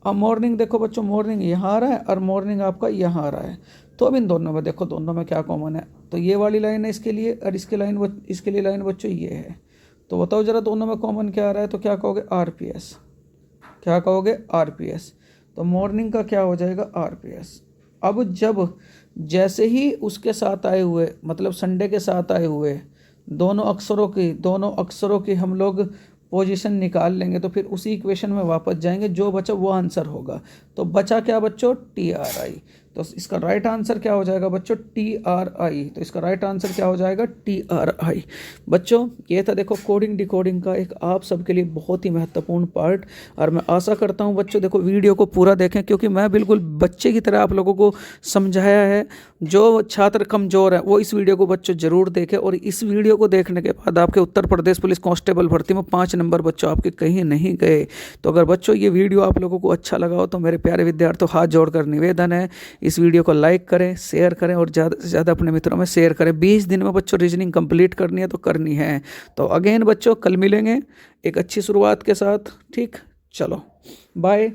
अब मॉर्निंग देखो बच्चों, मॉर्निंग यहाँ आ रहा है और मॉर्निंग आपका यहाँ आ रहा है। तो अब इन दोनों में देखो, दोनों में क्या कॉमन है। तो ये वाली लाइन है इसके लिए और इसके लिए लाइन बच्चों ये है। तो बताओ जरा दोनों में कॉमन क्या आ रहा है। तो क्या कहोगे, आरपीएस। क्या कहोगे, आरपीएस। तो मॉर्निंग का क्या हो जाएगा, आरपीएस। अब जब जैसे ही उसके साथ आए हुए मतलब संडे के साथ आए हुए दोनों अक्षरों की हम लोग पोजीशन निकाल लेंगे, तो फिर उसी इक्वेशन में वापस जाएंगे, जो बचा वो आंसर होगा। तो बचा क्या बच्चों, टी आर आई। तो इसका राइट आंसर क्या हो जाएगा बच्चों, टी आर आई। तो इसका राइट आंसर क्या हो जाएगा, टी आर आई। बच्चों ये था देखो कोडिंग डिकोडिंग का एक आप सबके लिए बहुत ही महत्वपूर्ण पार्ट। और मैं आशा करता हूँ बच्चों देखो वीडियो को पूरा देखें, क्योंकि मैं बिल्कुल बच्चे की तरह आप लोगों को समझाया है। जो छात्र कमज़ोर हैं वो इस वीडियो को बच्चों ज़रूर देखें, और इस वीडियो को देखने के बाद आपके उत्तर प्रदेश पुलिस कांस्टेबल भर्ती में 5 नंबर बच्चों आपके कहीं नहीं गए। तो अगर बच्चों ये वीडियो आप लोगों को अच्छा लगा हो तो मेरे प्यारे विद्यार्थियों हाथ जोड़कर निवेदन है, इस वीडियो को लाइक करें, शेयर करें और ज़्यादा से ज़्यादा अपने मित्रों में शेयर करें। 20 दिन में बच्चों रीजनिंग कंप्लीट करनी है तो करनी है। तो अगेन बच्चों कल मिलेंगे एक अच्छी शुरुआत के साथ, ठीक। चलो बाय।